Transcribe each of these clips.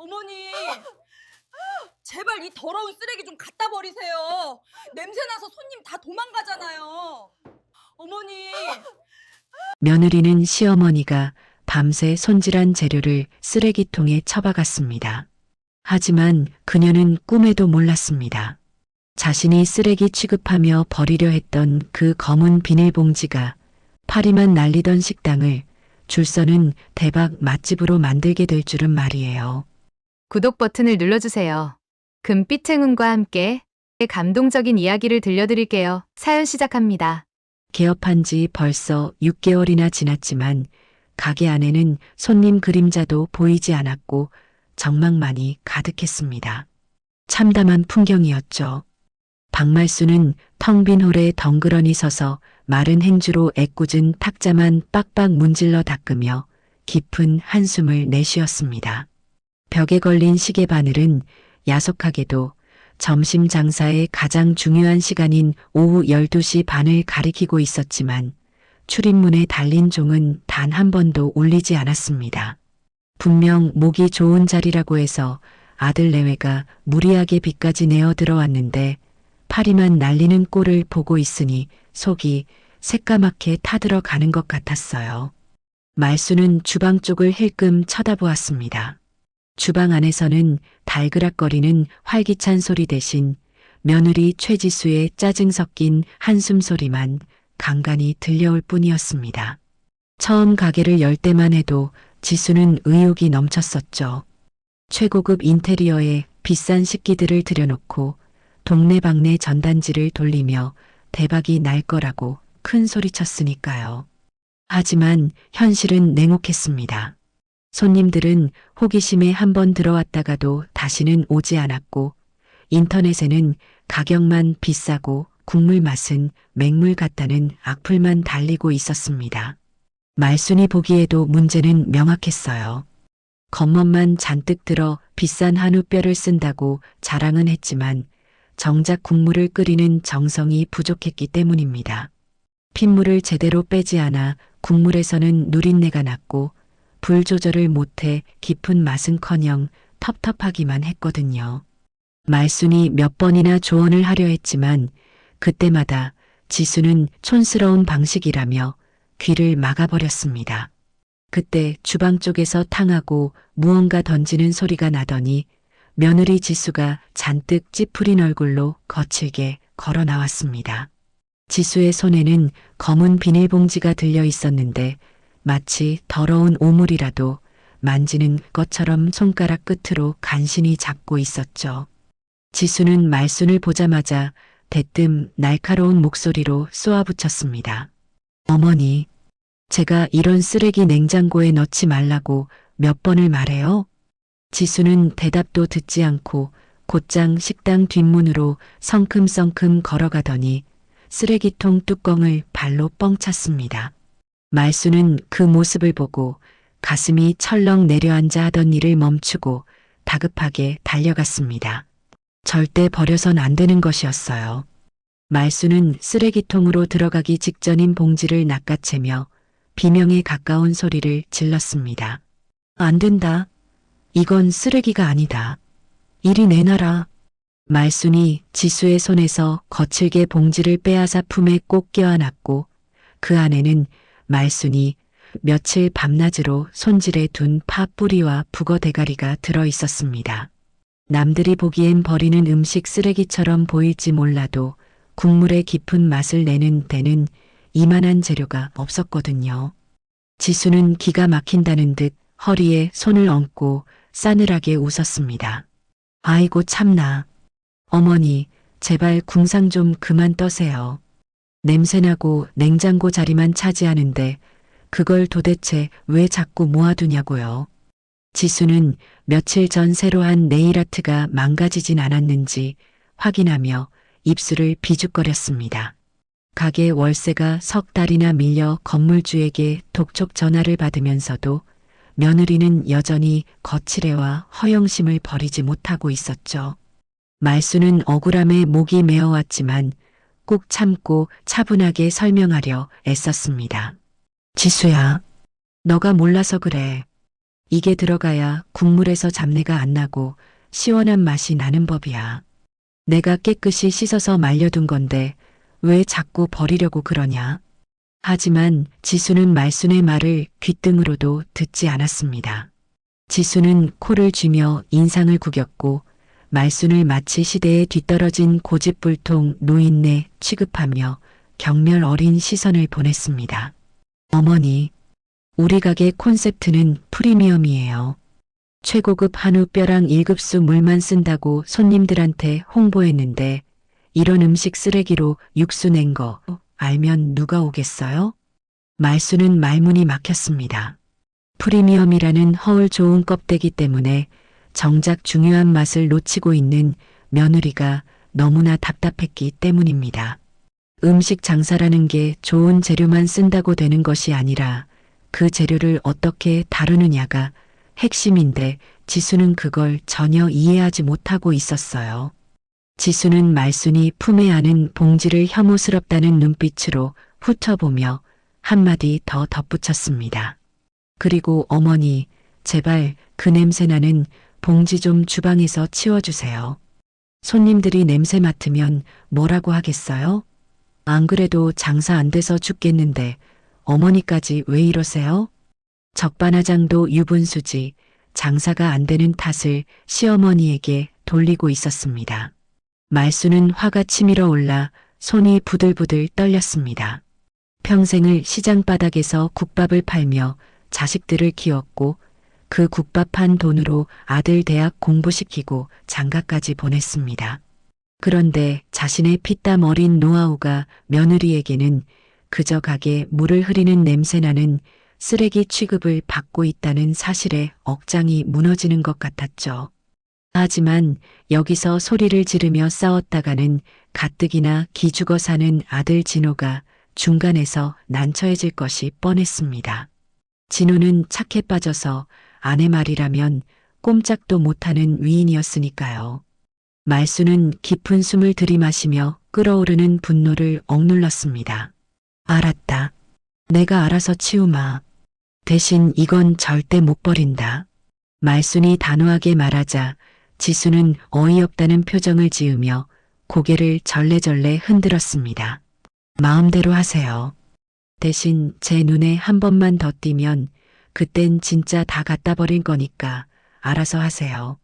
어머니, 제발 이 더러운 쓰레기 좀 갖다 버리세요. 냄새나서 손님 다 도망가잖아요. 어머니. 며느리는 시어머니가 밤새 손질한 재료를 쓰레기통에 처박았습니다. 하지만 그녀는 꿈에도 몰랐습니다. 자신이 쓰레기 취급하며 버리려 했던 그 검은 비닐봉지가 파리만 날리던 식당을 줄서는 대박 맛집으로 만들게 될 줄은 말이에요. 구독 버튼을 눌러주세요. 금빛 행운과 함께 감동적인 이야기를 들려드릴게요. 사연 시작합니다. 개업한 지 벌써 6개월이나 지났지만 가게 안에는 손님 그림자도 보이지 않았고 정막만이 가득했습니다. 참담한 풍경이었죠. 박말수는 텅 빈 홀에 덩그러니 서서 마른 행주로 애꿎은 탁자만 빡빡 문질러 닦으며 깊은 한숨을 내쉬었습니다. 벽에 걸린 시계 바늘은 야속하게도 점심 장사의 가장 중요한 시간인 오후 12시 반을 가리키고 있었지만 출입문에 달린 종은 단 한 번도 울리지 않았습니다. 분명 목이 좋은 자리라고 해서 아들 내외가 무리하게 빚까지 내어 들어왔는데 파리만 날리는 꼴을 보고 있으니 속이 새까맣게 타들어가는 것 같았어요. 말수는 주방 쪽을 힐끔 쳐다보았습니다. 주방 안에서는 달그락거리는 활기찬 소리 대신 며느리 최지수의 짜증 섞인 한숨 소리만 간간히 들려올 뿐이었습니다. 처음 가게를 열 때만 해도 지수는 의욕이 넘쳤었죠. 최고급 인테리어에 비싼 식기들을 들여놓고 동네방네 전단지를 돌리며 대박이 날 거라고 큰 소리쳤으니까요. 하지만 현실은 냉혹했습니다. 손님들은 호기심에 한번 들어왔다가도 다시는 오지 않았고 인터넷에는 가격만 비싸고 국물 맛은 맹물 같다는 악플만 달리고 있었습니다. 말순이 보기에도 문제는 명확했어요. 겉멋만 잔뜩 들어 비싼 한우뼈를 쓴다고 자랑은 했지만 정작 국물을 끓이는 정성이 부족했기 때문입니다. 핏물을 제대로 빼지 않아 국물에서는 누린내가 났고 불 조절을 못해 깊은 맛은커녕 텁텁하기만 했거든요. 말순이 몇 번이나 조언을 하려 했지만 그때마다 지수는 촌스러운 방식이라며 귀를 막아버렸습니다. 그때 주방 쪽에서 탕하고 무언가 던지는 소리가 나더니 며느리 지수가 잔뜩 찌푸린 얼굴로 거칠게 걸어 나왔습니다. 지수의 손에는 검은 비닐봉지가 들려 있었는데 마치 더러운 오물이라도 만지는 것처럼 손가락 끝으로 간신히 잡고 있었죠. 지수는 말순을 보자마자 대뜸 날카로운 목소리로 쏘아붙였습니다. 어머니, 제가 이런 쓰레기 냉장고에 넣지 말라고 몇 번을 말해요? 지수는 대답도 듣지 않고 곧장 식당 뒷문으로 성큼성큼 걸어가더니 쓰레기통 뚜껑을 발로 뻥 찼습니다. 말수는 그 모습을 보고 가슴이 철렁 내려앉아 하던 일을 멈추고 다급하게 달려갔습니다. 절대 버려선 안 되는 것이었어요. 말수는 쓰레기통으로 들어가기 직전인 봉지를 낚아채며 비명에 가까운 소리를 질렀습니다. 안 된다. 이건 쓰레기가 아니다. 이리 내놔라. 말순이 지수의 손에서 거칠게 봉지를 빼앗아 품에 꼭 껴안았고 그 안에는 말순이 며칠 밤낮으로 손질해 둔 파 뿌리와 북어 대가리가 들어 있었습니다. 남들이 보기엔 버리는 음식 쓰레기처럼 보일지 몰라도 국물의 깊은 맛을 내는 데는 이만한 재료가 없었거든요. 지수는 기가 막힌다는 듯 허리에 손을 얹고 싸늘하게 웃었습니다. 아이고 참나. 어머니, 제발 궁상 좀 그만 떠세요. 냄새나고 냉장고 자리만 차지하는데 그걸 도대체 왜 자꾸 모아두냐고요. 지수는 며칠 전 새로 한 네일아트가 망가지진 않았는지 확인하며 입술을 비죽거렸습니다. 가게 월세가 석 달이나 밀려 건물주에게 독촉 전화를 받으면서도 며느리는 여전히 거칠애와 허영심을 버리지 못하고 있었죠. 말수는 억울함에 목이 메어왔지만 꾹 참고 차분하게 설명하려 애썼습니다. 지수야, 너가 몰라서 그래. 이게 들어가야 국물에서 잡내가 안 나고 시원한 맛이 나는 법이야. 내가 깨끗이 씻어서 말려둔 건데 왜 자꾸 버리려고 그러냐? 하지만 지수는 말순의 말을 귓등으로도 듣지 않았습니다. 지수는 코를 쥐며 인상을 구겼고 말순을 마치 시대에 뒤떨어진 고집불통 노인네 취급하며 경멸 어린 시선을 보냈습니다. 어머니, 우리 가게 콘셉트는 프리미엄이에요. 최고급 한우 뼈랑 1급수 물만 쓴다고 손님들한테 홍보했는데 이런 음식 쓰레기로 육수 낸 거 알면 누가 오겠어요? 말수는 말문이 막혔습니다. 프리미엄이라는 허울 좋은 껍데기 때문에 정작 중요한 맛을 놓치고 있는 며느리가 너무나 답답했기 때문입니다. 음식 장사라는 게 좋은 재료만 쓴다고 되는 것이 아니라 그 재료를 어떻게 다루느냐가 핵심인데 지수는 그걸 전혀 이해하지 못하고 있었어요. 지수는 말순이 품에 안은 봉지를 혐오스럽다는 눈빛으로 훑어보며 한마디 더 덧붙였습니다. 그리고 어머니, 제발 그 냄새나는 봉지 좀 주방에서 치워주세요. 손님들이 냄새 맡으면 뭐라고 하겠어요? 안 그래도 장사 안 돼서 죽겠는데 어머니까지 왜 이러세요? 적반하장도 유분수지 장사가 안 되는 탓을 시어머니에게 돌리고 있었습니다. 말수는 화가 치밀어 올라 손이 부들부들 떨렸습니다. 평생을 시장 바닥에서 국밥을 팔며 자식들을 키웠고 그 국밥 한 돈으로 아들 대학 공부시키고 장가까지 보냈습니다. 그런데 자신의 피땀 어린 노하우가 며느리에게는 그저 가게 물을 흐리는 냄새나는 쓰레기 취급을 받고 있다는 사실에 억장이 무너지는 것 같았죠. 하지만 여기서 소리를 지르며 싸웠다가는 가뜩이나 기죽어 사는 아들 진호가 중간에서 난처해질 것이 뻔했습니다. 진호는 착해 빠져서 아내 말이라면 꼼짝도 못하는 위인이었으니까요. 말수는 깊은 숨을 들이마시며 끓어오르는 분노를 억눌렀습니다. 알았다. 내가 알아서 치우마. 대신 이건 절대 못 버린다. 말순이 단호하게 말하자 지수는 어이없다는 표정을 지으며 고개를 절레절레 흔들었습니다. 마음대로 하세요. 대신 제 눈에 한 번만 더 띄면 그땐 진짜 다 갖다 버릴 거니까 알아서 하세요.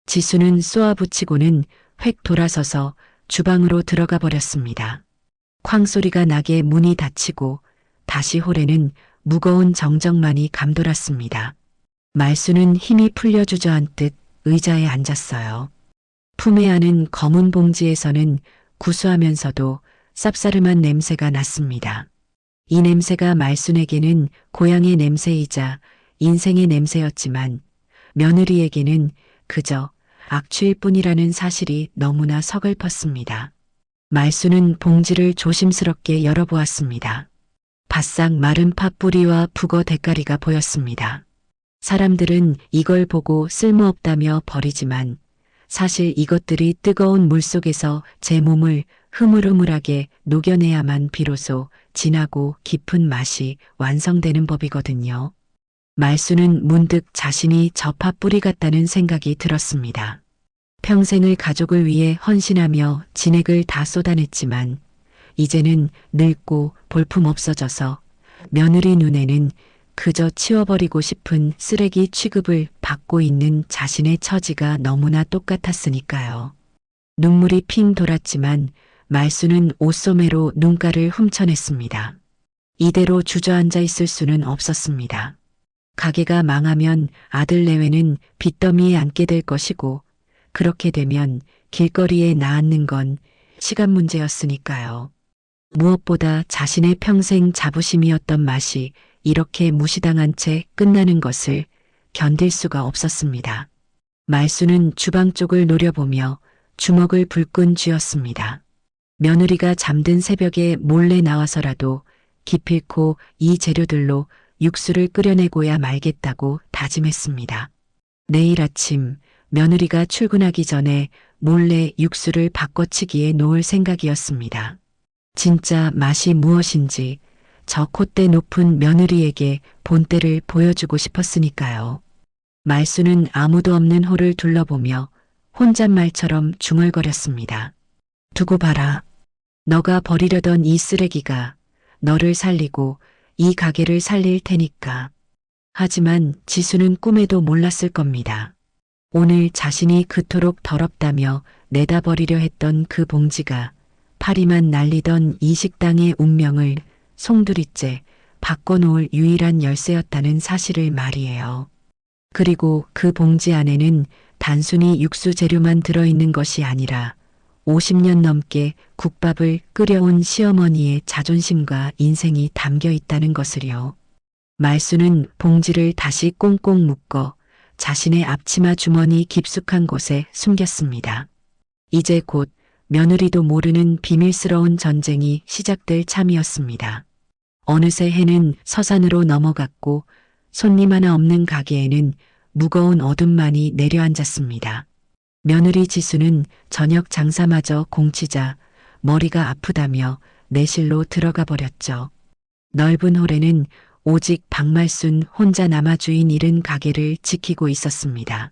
지수는 쏘아붙이고는 획 돌아서서 주방으로 들어가 버렸습니다. 쾅 소리가 나게 문이 닫히고 다시 홀에는 무거운 정적만이 감돌았습니다. 말수는 힘이 풀려 주저앉듯 의자에 앉았어요. 품에 안은 검은 봉지에서는 구수하면서도 쌉싸름한 냄새가 났습니다. 이 냄새가 말순에게는 고향의 냄새이자 인생의 냄새였지만 며느리에게는 그저 악취일 뿐이라는 사실이 너무나 서글펐습니다. 말순은 봉지를 조심스럽게 열어보았습니다. 바싹 마른 팥뿌리와 북어 대가리가 보였습니다. 사람들은 이걸 보고 쓸모없다며 버리지만 사실 이것들이 뜨거운 물속에서 제 몸을 흐물흐물하게 녹여내야만 비로소 진하고 깊은 맛이 완성되는 법이거든요. 말수는 문득 자신이 저 팥뿌리 같다는 생각이 들었습니다. 평생을 가족을 위해 헌신하며 진액을 다 쏟아냈지만 이제는 늙고 볼품 없어져서 며느리 눈에는 그저 치워버리고 싶은 쓰레기 취급을 받고 있는 자신의 처지가 너무나 똑같았으니까요. 눈물이 핑 돌았지만 말수는 옷소매로 눈가를 훔쳐냈습니다. 이대로 주저앉아 있을 수는 없었습니다. 가게가 망하면 아들 내외는 빚더미에 앉게 될 것이고 그렇게 되면 길거리에 나앉는 건 시간 문제였으니까요. 무엇보다 자신의 평생 자부심이었던 맛이 이렇게 무시당한 채 끝나는 것을 견딜 수가 없었습니다. 말수는 주방 쪽을 노려보며 주먹을 불끈 쥐었습니다. 며느리가 잠든 새벽에 몰래 나와서라도 기필코 이 재료들로 육수를 끓여내고야 말겠다고 다짐했습니다. 내일 아침 며느리가 출근하기 전에 몰래 육수를 바꿔치기에 놓을 생각이었습니다. 진짜 맛이 무엇인지 저 콧대 높은 며느리에게 본때를 보여주고 싶었으니까요. 말수는 아무도 없는 홀을 둘러보며 혼잣말처럼 중얼거렸습니다. 두고 봐라. 너가 버리려던 이 쓰레기가 너를 살리고 이 가게를 살릴 테니까. 하지만 지수는 꿈에도 몰랐을 겁니다. 오늘 자신이 그토록 더럽다며 내다버리려 했던 그 봉지가 파리만 날리던 이 식당의 운명을 송두리째 바꿔놓을 유일한 열쇠였다는 사실을 말이에요. 그리고 그 봉지 안에는 단순히 육수 재료만 들어있는 것이 아니라 50년 넘게 국밥을 끓여온 시어머니의 자존심과 인생이 담겨 있다는 것을요. 말수는 봉지를 다시 꽁꽁 묶어 자신의 앞치마 주머니 깊숙한 곳에 숨겼습니다. 이제 곧 며느리도 모르는 비밀스러운 전쟁이 시작될 참이었습니다. 어느새 해는 서산으로 넘어갔고 손님 하나 없는 가게에는 무거운 어둠만이 내려앉았습니다. 며느리 지수는 저녁 장사마저 공치자 머리가 아프다며 내실로 들어가 버렸죠. 넓은 홀에는 오직 박말순 혼자 남아 주인 잃은 가게를 지키고 있었습니다.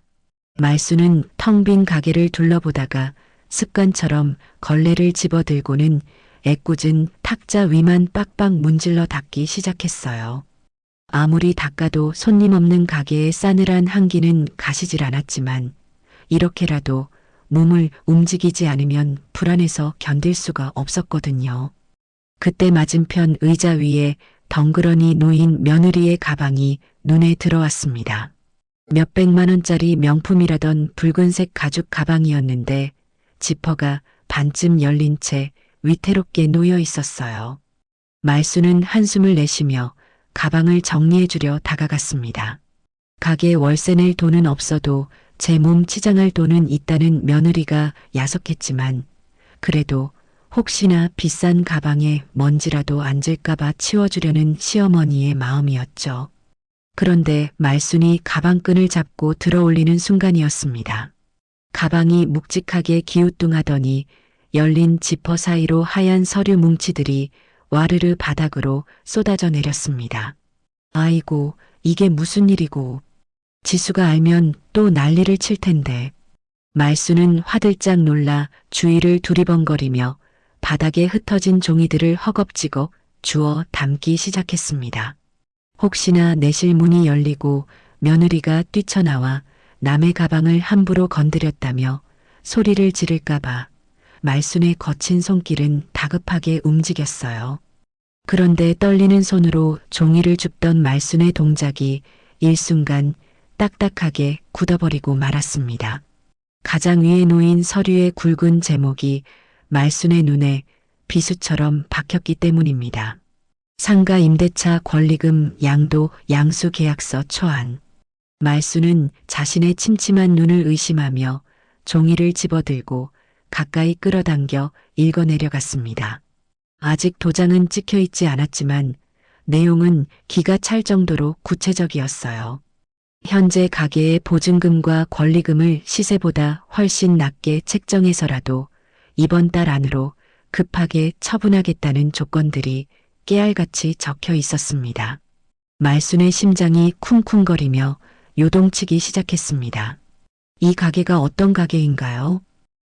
말순은 텅 빈 가게를 둘러보다가 습관처럼 걸레를 집어들고는 애꿎은 탁자 위만 빡빡 문질러 닦기 시작했어요. 아무리 닦아도 손님 없는 가게의 싸늘한 한기는 가시질 않았지만 이렇게라도 몸을 움직이지 않으면 불안해서 견딜 수가 없었거든요. 그때 맞은편 의자 위에 덩그러니 놓인 며느리의 가방이 눈에 들어왔습니다. 몇백만 원짜리 명품이라던 붉은색 가죽 가방이었는데 지퍼가 반쯤 열린 채 위태롭게 놓여 있었어요. 말수는 한숨을 내쉬며 가방을 정리해 주려 다가갔습니다. 가게 월세 낼 돈은 없어도 제 몸 치장할 돈은 있다는 며느리가 야속했지만 그래도 혹시나 비싼 가방에 먼지라도 앉을까봐 치워주려는 시어머니의 마음이었죠. 그런데 말순이 가방끈을 잡고 들어올리는 순간이었습니다. 가방이 묵직하게 기우뚱하더니 열린 지퍼 사이로 하얀 서류 뭉치들이 와르르 바닥으로 쏟아져 내렸습니다. 아이고, 이게 무슨 일이고. 지수가 알면 또 난리를 칠 텐데. 말수는 화들짝 놀라 주위를 두리번거리며 바닥에 흩어진 종이들을 허겁지겁 주워 담기 시작했습니다. 혹시나 내실 문이 열리고 며느리가 뛰쳐나와 남의 가방을 함부로 건드렸다며 소리를 지를까봐 말순의 거친 손길은 다급하게 움직였어요. 그런데 떨리는 손으로 종이를 줍던 말순의 동작이 일순간 딱딱하게 굳어버리고 말았습니다. 가장 위에 놓인 서류의 굵은 제목이 말순의 눈에 비수처럼 박혔기 때문입니다. 상가 임대차 권리금 양도 양수 계약서 초안. 말순은 자신의 침침한 눈을 의심하며 종이를 집어들고 가까이 끌어당겨 읽어내려갔습니다. 아직 도장은 찍혀 있지 않았지만 내용은 기가 찰 정도로 구체적이었어요. 현재 가게의 보증금과 권리금을 시세보다 훨씬 낮게 책정해서라도 이번 달 안으로 급하게 처분하겠다는 조건들이 깨알같이 적혀 있었습니다. 말순의 심장이 쿵쿵거리며 요동치기 시작했습니다. 이 가게가 어떤 가게인가요?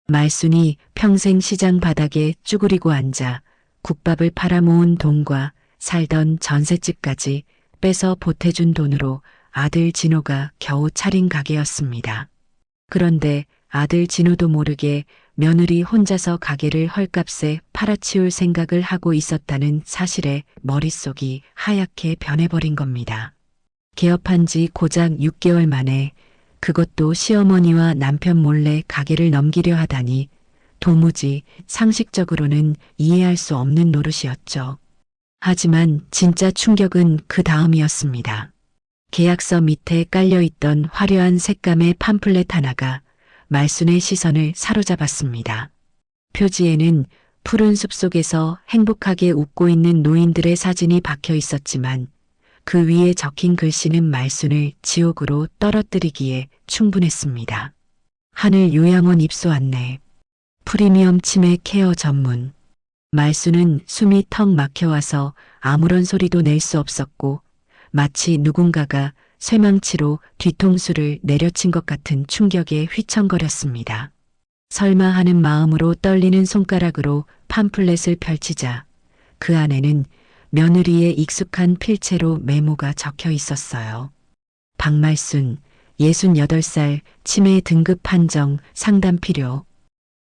말순이 평생 시장 바닥에 쭈그리고 앉아 국밥을 팔아모은 돈과 살던 전셋집까지 빼서 보태준 돈으로 아들 진호가 겨우 차린 가게였습니다. 그런데 아들 진호도 모르게 며느리 혼자서 가게를 헐값에 팔아치울 생각을 하고 있었다는 사실에 머릿속이 하얗게 변해버린 겁니다. 개업한 지 고작 6개월 만에 그것도 시어머니와 남편 몰래 가게를 넘기려 하다니 도무지 상식적으로는 이해할 수 없는 노릇이었죠. 하지만 진짜 충격은 그 다음이었습니다. 계약서 밑에 깔려있던 화려한 색감의 팜플렛 하나가 말순의 시선을 사로잡았습니다. 표지에는 푸른 숲속에서 행복하게 웃고 있는 노인들의 사진이 박혀 있었지만 그 위에 적힌 글씨는 말순을 지옥으로 떨어뜨리기에 충분했습니다. 하늘 요양원 입소 안내. 프리미엄 치매 케어 전문. 말순은 숨이 턱 막혀와서 아무런 소리도 낼 수 없었고 마치 누군가가 쇠망치로 뒤통수를 내려친 것 같은 충격에 휘청거렸습니다. 설마 하는 마음으로 떨리는 손가락으로 팜플렛을 펼치자 그 안에는 며느리의 익숙한 필체로 메모가 적혀 있었어요. 박말순, 68살, 치매 등급 판정, 상담 필요,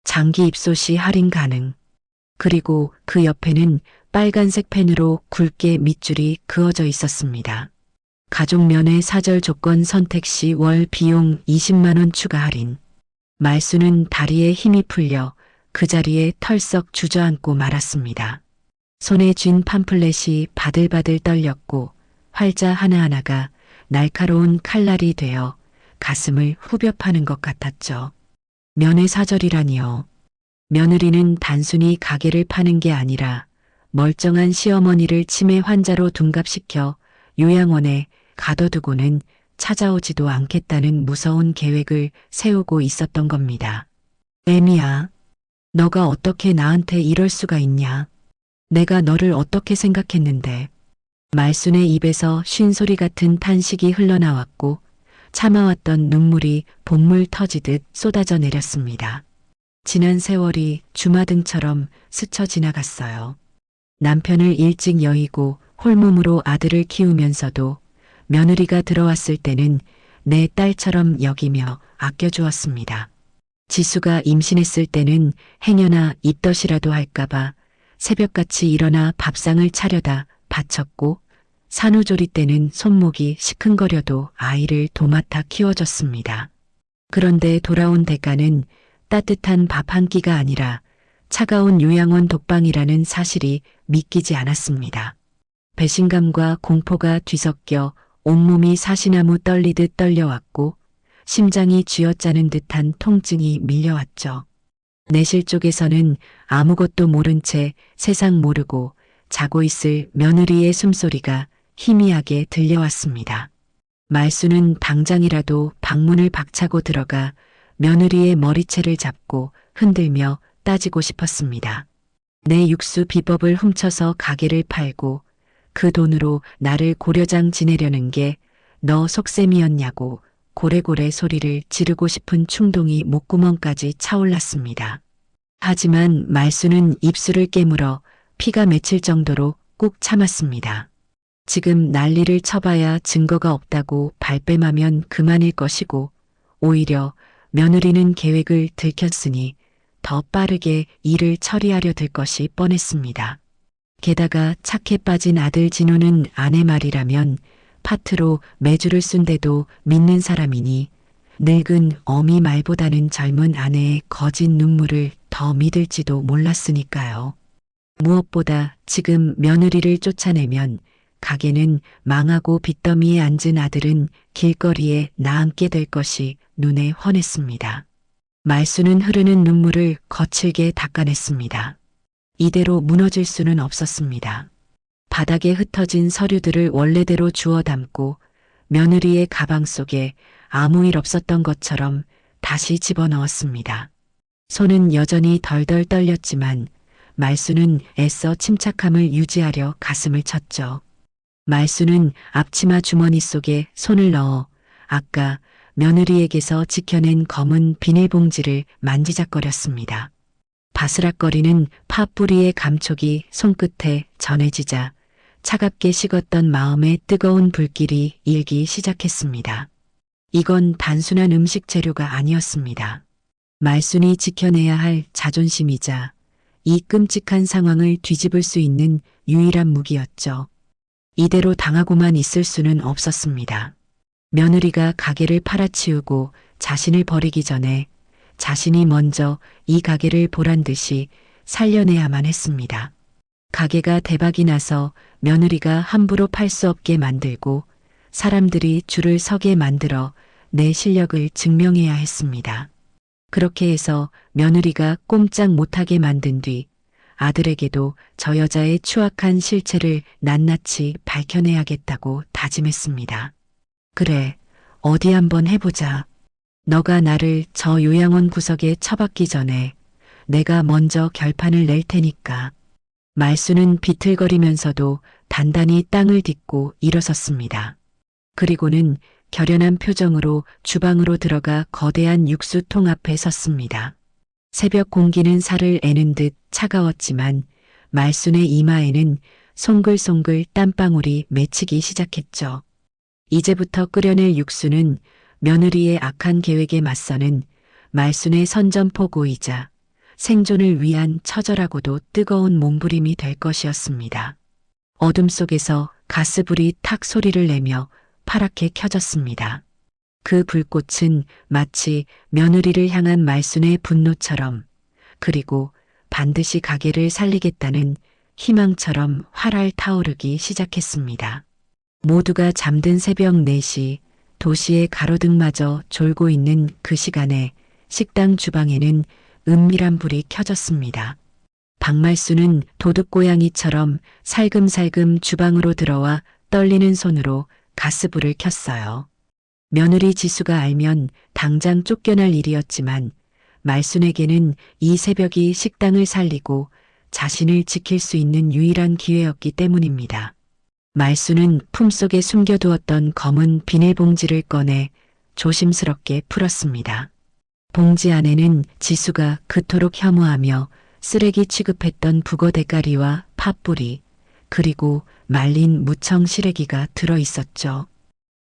장기 입소 시 할인 가능. 그리고 그 옆에는 빨간색 펜으로 굵게 밑줄이 그어져 있었습니다. 가족 면회 사절 조건 선택 시 월 비용 20만 원 추가 할인. 말수는 다리에 힘이 풀려 그 자리에 털썩 주저앉고 말았습니다. 손에 쥔 팜플렛이 바들바들 떨렸고 활자 하나하나가 날카로운 칼날이 되어 가슴을 후벼 파는 것 같았죠. 면회 사절이라니요. 며느리는 단순히 가게를 파는 게 아니라 멀쩡한 시어머니를 치매 환자로 둔갑시켜 요양원에 가둬두고는 찾아오지도 않겠다는 무서운 계획을 세우고 있었던 겁니다. 애미야, 너가 어떻게 나한테 이럴 수가 있냐? 내가 너를 어떻게 생각했는데. 말순의 입에서 쉰소리 같은 탄식이 흘러나왔고 참아왔던 눈물이 본물 터지듯 쏟아져 내렸습니다. 지난 세월이 주마등처럼 스쳐 지나갔어요. 남편을 일찍 여의고 홀몸으로 아들을 키우면서도 며느리가 들어왔을 때는 내 딸처럼 여기며 아껴주었습니다. 지수가 임신했을 때는 행여나 입덧이라도 할까봐 새벽같이 일어나 밥상을 차려다 바쳤고 산후조리 때는 손목이 시큰거려도 아이를 도맡아 키워줬습니다. 그런데 돌아온 대가는 따뜻한 밥 한 끼가 아니라 차가운 요양원 독방이라는 사실이 믿기지 않았습니다. 배신감과 공포가 뒤섞여 온몸이 사시나무 떨리듯 떨려왔고 심장이 쥐어짜는 듯한 통증이 밀려왔죠. 내실 쪽에서는 아무것도 모른 채 세상 모르고 자고 있을 며느리의 숨소리가 희미하게 들려왔습니다. 말수는 당장이라도 방문을 박차고 들어가 며느리의 머리채를 잡고 흔들며 따지고 싶었습니다. 내 육수 비법을 훔쳐서 가게를 팔고 그 돈으로 나를 고려장 지내려는 게 너 속셈이었냐고 고래고래 소리를 지르고 싶은 충동이 목구멍까지 차올랐습니다. 하지만 말수는 입술을 깨물어 피가 맺힐 정도로 꾹 참았습니다. 지금 난리를 쳐봐야 증거가 없다고 발뺌하면 그만일 것이고 오히려 며느리는 계획을 들켰으니 더 빠르게 일을 처리하려 들 것이 뻔했습니다. 게다가 착해 빠진 아들 진호는 아내 말이라면 파트로 매주를 쓴데도 믿는 사람이니 늙은 어미 말보다는 젊은 아내의 거짓 눈물을 더 믿을지도 몰랐으니까요. 무엇보다 지금 며느리를 쫓아내면 가게는 망하고 빚더미에 앉은 아들은 길거리에 나앉게 될 것이 눈에 훤했습니다. 말수는 흐르는 눈물을 거칠게 닦아냈습니다. 이대로 무너질 수는 없었습니다. 바닥에 흩어진 서류들을 원래대로 주워 담고 며느리의 가방 속에 아무 일 없었던 것처럼 다시 집어넣었습니다. 손은 여전히 덜덜 떨렸지만 말수는 애써 침착함을 유지하려 가슴을 쳤죠. 말수는 앞치마 주머니 속에 손을 넣어 아까 며느리에게서 지켜낸 검은 비닐봉지를 만지작거렸습니다. 바스락거리는 팥뿌리의 감촉이 손끝에 전해지자 차갑게 식었던 마음의 뜨거운 불길이 일기 시작했습니다. 이건 단순한 음식 재료가 아니었습니다. 말순이 지켜내야 할 자존심이자 이 끔찍한 상황을 뒤집을 수 있는 유일한 무기였죠. 이대로 당하고만 있을 수는 없었습니다. 며느리가 가게를 팔아치우고 자신을 버리기 전에 자신이 먼저 이 가게를 보란 듯이 살려내야만 했습니다. 가게가 대박이 나서 며느리가 함부로 팔 수 없게 만들고 사람들이 줄을 서게 만들어 내 실력을 증명해야 했습니다. 그렇게 해서 며느리가 꼼짝 못하게 만든 뒤 아들에게도 저 여자의 추악한 실체를 낱낱이 밝혀내야겠다고 다짐했습니다. 그래, 어디 한번 해보자. 너가 나를 저 요양원 구석에 처박기 전에 내가 먼저 결판을 낼 테니까. 말수는 비틀거리면서도 단단히 땅을 딛고 일어섰습니다. 그리고는 결연한 표정으로 주방으로 들어가 거대한 육수통 앞에 섰습니다. 새벽 공기는 살을 애는 듯 차가웠지만 말순의 이마에는 송글송글 땀방울이 맺히기 시작했죠. 이제부터 끓여낼 육수는 며느리의 악한 계획에 맞서는 말순의 선전포고이자 생존을 위한 처절하고도 뜨거운 몸부림이 될 것이었습니다. 어둠 속에서 가스불이 탁 소리를 내며 파랗게 켜졌습니다. 그 불꽃은 마치 며느리를 향한 말순의 분노처럼, 그리고 반드시 가게를 살리겠다는 희망처럼 활활 타오르기 시작했습니다. 모두가 잠든 새벽 4시, 도시의 가로등마저 졸고 있는 그 시간에 식당 주방에는 은밀한 불이 켜졌습니다. 박말순은 도둑고양이처럼 살금살금 주방으로 들어와 떨리는 손으로 가스불을 켰어요. 며느리 지수가 알면 당장 쫓겨날 일이었지만 말순에게는 이 새벽이 식당을 살리고 자신을 지킬 수 있는 유일한 기회였기 때문입니다. 말순은 품속에 숨겨두었던 검은 비닐봉지를 꺼내 조심스럽게 풀었습니다. 봉지 안에는 지수가 그토록 혐오하며 쓰레기 취급했던 북어 대가리와 팥뿌리, 그리고 말린 무청 시래기가 들어 있었죠.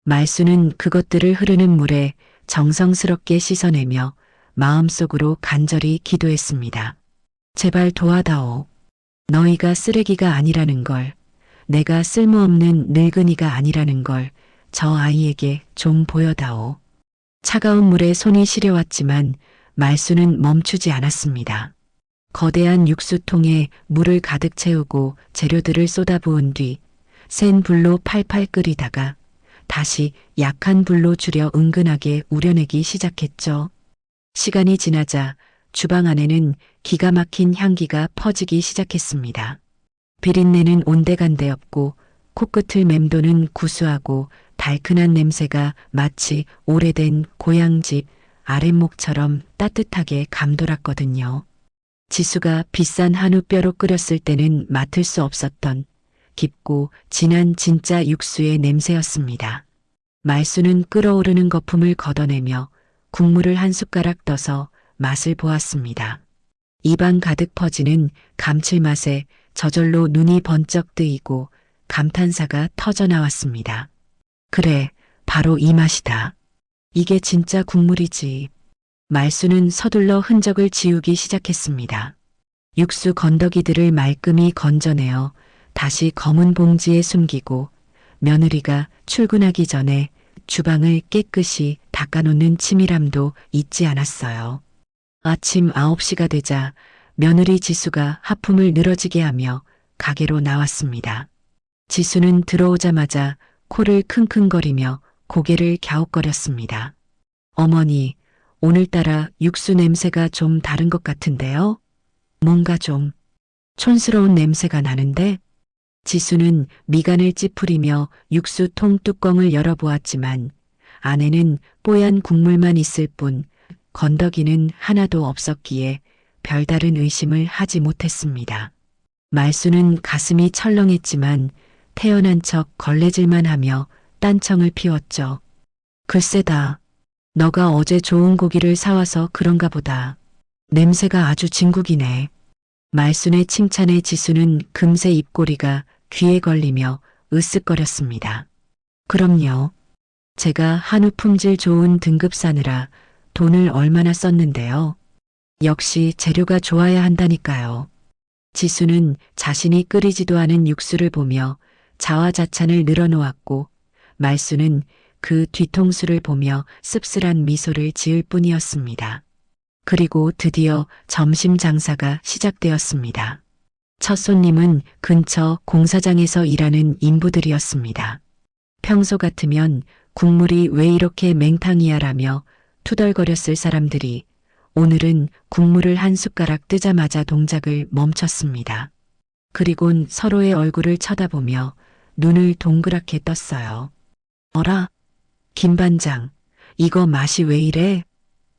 말순은 그것들을 흐르는 물에 정성스럽게 씻어내며 마음속으로 간절히 기도했습니다. 제발 도와다오. 너희가 쓰레기가 아니라는 걸, 내가 쓸모없는 늙은이가 아니라는 걸 저 아이에게 좀 보여다오. 차가운 물에 손이 시려왔지만 말순은 멈추지 않았습니다. 거대한 육수통에 물을 가득 채우고 재료들을 쏟아부은 뒤 센 불로 팔팔 끓이다가 다시 약한 불로 줄여 은근하게 우려내기 시작했죠. 시간이 지나자 주방 안에는 기가 막힌 향기가 퍼지기 시작했습니다. 비린내는 온데간데 없고 코끝을 맴도는 구수하고 달큰한 냄새가 마치 오래된 고향집 아랫목처럼 따뜻하게 감돌았거든요. 지수가 비싼 한우뼈로 끓였을 때는 맡을 수 없었던 깊고 진한 진짜 육수의 냄새였습니다. 말순은 끓어오르는 거품을 걷어내며 국물을 한 숟가락 떠서 맛을 보았습니다. 입안 가득 퍼지는 감칠맛에 저절로 눈이 번쩍 뜨이고 감탄사가 터져나왔습니다. 그래, 바로 이 맛이다. 이게 진짜 국물이지. 말순은 서둘러 흔적을 지우기 시작했습니다. 육수 건더기들을 말끔히 건져내어 다시 검은 봉지에 숨기고 며느리가 출근하기 전에 주방을 깨끗이 닦아놓는 치밀함도 잊지 않았어요. 아침 9시가 되자 며느리 지수가 하품을 늘어지게 하며 가게로 나왔습니다. 지수는 들어오자마자 코를 킁킁거리며 고개를 갸웃거렸습니다. 어머니, 오늘따라 육수 냄새가 좀 다른 것 같은데요? 뭔가 좀 촌스러운 냄새가 나는데? 지수는 미간을 찌푸리며 육수통 뚜껑을 열어보았지만 안에는 뽀얀 국물만 있을 뿐 건더기는 하나도 없었기에 별다른 의심을 하지 못했습니다. 말순은 가슴이 철렁했지만 태어난 척 걸레질만 하며 딴청을 피웠죠. 글쎄다. 너가 어제 좋은 고기를 사와서 그런가 보다. 냄새가 아주 진국이네. 말순의 칭찬에 지수는 금세 입꼬리가 귀에 걸리며 으쓱거렸습니다. 그럼요. 제가 한우 품질 좋은 등급 사느라 돈을 얼마나 썼는데요. 역시 재료가 좋아야 한다니까요. 지수는 자신이 끓이지도 않은 육수를 보며 자화자찬을 늘어놓았고 말순은 그 뒤통수를 보며 씁쓸한 미소를 지을 뿐이었습니다. 그리고 드디어 점심 장사가 시작되었습니다. 첫 손님은 근처 공사장에서 일하는 인부들이었습니다. 평소 같으면 국물이 왜 이렇게 맹탕이야라며 투덜거렸을 사람들이 오늘은 국물을 한 숟가락 뜨자마자 동작을 멈췄습니다. 그리곤 서로의 얼굴을 쳐다보며 눈을 동그랗게 떴어요. 어라? 김반장, 이거 맛이 왜 이래?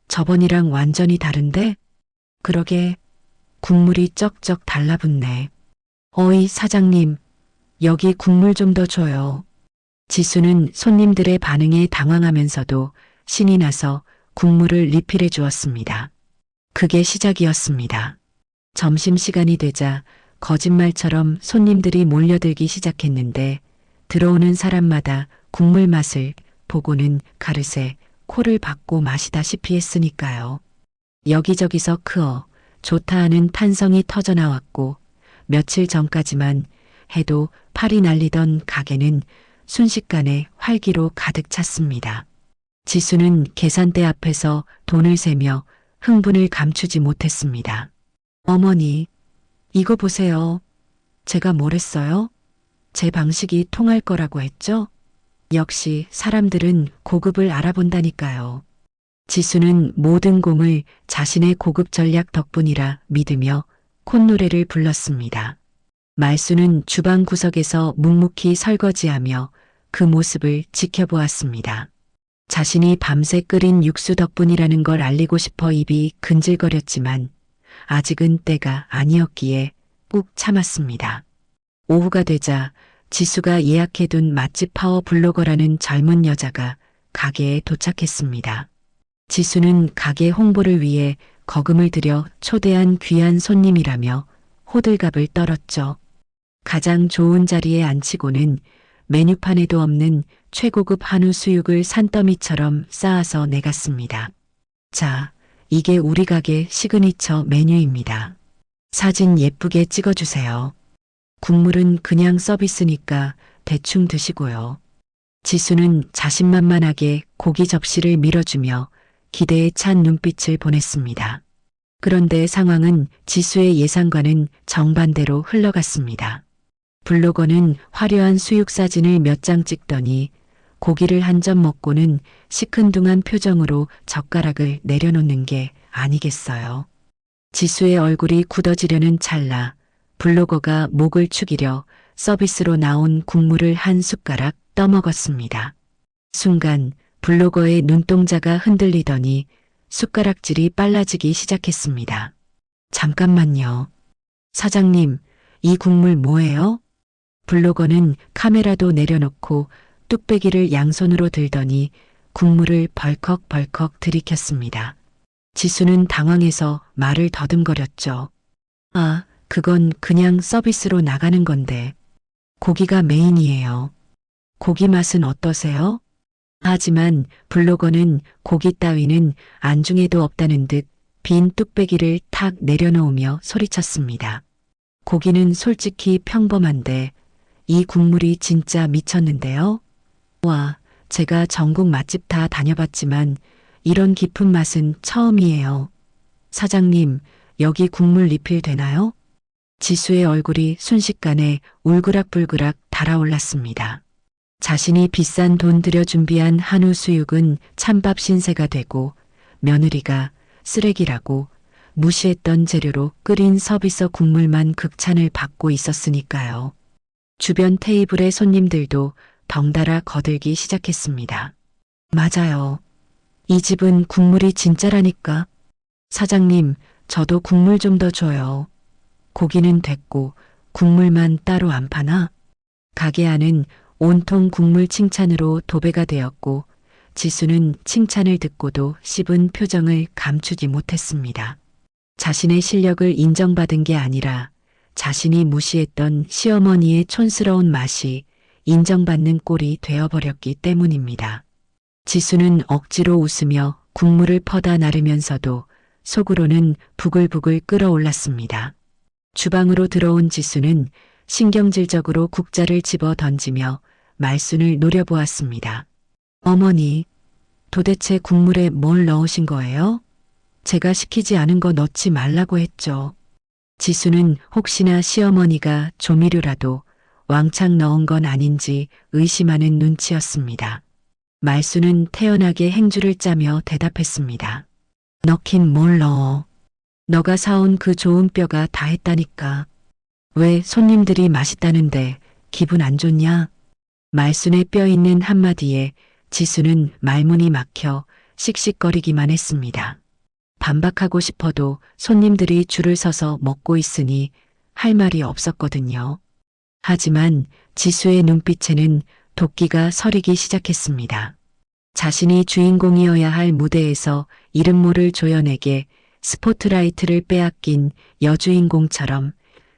저번이랑 완전히 다른데? 그러게 국물이 쩍쩍 달라붙네. 어이 사장님, 여기 국물 좀 더 줘요. 지수는 손님들의 반응에 당황하면서도 신이 나서 국물을 리필해 주었습니다. 그게 시작이었습니다. 점심시간이 되자 거짓말처럼 손님들이 몰려들기 시작했는데 들어오는 사람마다 국물 맛을 보고는 가르세 코를 박고 마시다시피 했으니까요. 여기저기서 크어 좋다 하는 탄성이 터져나왔고 며칠 전까지만 해도 팔이 날리던 가게는 순식간에 활기로 가득 찼습니다. 지수는 계산대 앞에서 돈을 세며 흥분을 감추지 못했습니다. 어머니, 이거 보세요. 제가 뭘 했어요? 제 방식이 통할 거라고 했죠? 역시 사람들은 고급을 알아본다니까요. 지수는 모든 공을 자신의 고급 전략 덕분이라 믿으며 콧노래를 불렀습니다. 말수는 주방 구석에서 묵묵히 설거지하며 그 모습을 지켜보았습니다. 자신이 밤새 끓인 육수 덕분이라는 걸 알리고 싶어 입이 근질거렸지만 아직은 때가 아니었기에 꾹 참았습니다. 오후가 되자 지수가 예약해둔 맛집 파워 블로거라는 젊은 여자가 가게에 도착했습니다. 지수는 가게 홍보를 위해 거금을 들여 초대한 귀한 손님이라며 호들갑을 떨었죠. 가장 좋은 자리에 앉히고는 메뉴판에도 없는 최고급 한우 수육을 산더미처럼 쌓아서 내갔습니다. 자, 이게 우리 가게 시그니처 메뉴입니다. 사진 예쁘게 찍어주세요. 국물은 그냥 서비스니까 대충 드시고요. 지수는 자신만만하게 고기 접시를 밀어주며 기대에 찬 눈빛을 보냈습니다. 그런데 상황은 지수의 예상과는 정반대로 흘러갔습니다. 블로거는 화려한 수육 사진을 몇 장 찍더니 고기를 한 점 먹고는 시큰둥한 표정으로 젓가락을 내려놓는 게 아니겠어요. 지수의 얼굴이 굳어지려는 찰나 블로거가 목을 축이려 서비스로 나온 국물을 한 숟가락 떠먹었습니다. 순간 블로거의 눈동자가 흔들리더니 숟가락질이 빨라지기 시작했습니다. 잠깐만요. 사장님, 이 국물 뭐예요? 블로거는 카메라도 내려놓고 뚝배기를 양손으로 들더니 국물을 벌컥벌컥 들이켰습니다. 지수는 당황해서 말을 더듬거렸죠. 아, 그건 그냥 서비스로 나가는 건데. 고기가 메인이에요. 고기 맛은 어떠세요? 하지만 블로거는 고기 따위는 안중에도 없다는 듯 빈 뚝배기를 탁 내려놓으며 소리쳤습니다. 고기는 솔직히 평범한데 이 국물이 진짜 미쳤는데요. 와, 제가 전국 맛집 다 다녀봤지만 이런 깊은 맛은 처음이에요. 사장님, 여기 국물 리필 되나요? 지수의 얼굴이 순식간에 울그락불그락 달아올랐습니다. 자신이 비싼 돈 들여 준비한 한우 수육은 찬밥 신세가 되고 며느리가 쓰레기라고 무시했던 재료로 끓인 서비스 국물만 극찬을 받고 있었으니까요. 주변 테이블의 손님들도 덩달아 거들기 시작했습니다. 맞아요. 이 집은 국물이 진짜라니까. 사장님, 저도 국물 좀 더 줘요. 고기는 됐고 국물만 따로 안 파나? 가게 안은 온통 국물 칭찬으로 도배가 되었고 지수는 칭찬을 듣고도 씹은 표정을 감추지 못했습니다. 자신의 실력을 인정받은 게 아니라 자신이 무시했던 시어머니의 촌스러운 맛이 인정받는 꼴이 되어버렸기 때문입니다. 지수는 억지로 웃으며 국물을 퍼다 나르면서도 속으로는 부글부글 끓어올랐습니다. 주방으로 들어온 지수는 신경질적으로 국자를 집어 던지며 말순을 노려보았습니다. 어머니, 도대체 국물에 뭘 넣으신 거예요? 제가 시키지 않은 거 넣지 말라고 했죠. 지수는 혹시나 시어머니가 조미료라도 왕창 넣은 건 아닌지 의심하는 눈치였습니다. 말수는 태연하게 행주를 짜며 대답했습니다. 넣긴 뭘 넣어. 너가 사온 그 좋은 뼈가 다 했다니까. 왜 손님들이 맛있다는데 기분 안 좋냐? 말순의 뼈 있는 한마디에 지수는 말문이 막혀 씩씩거리기만 했습니다. 반박하고 싶어도 손님들이 줄을 서서 먹고 있으니 할 말이 없었거든요. 하지만 지수의 눈빛에는 도끼가 서리기 시작했습니다. 자신이 주인공이어야 할 무대에서 이름 모를 조연에게 스포트라이트를 빼앗긴 여주인공처럼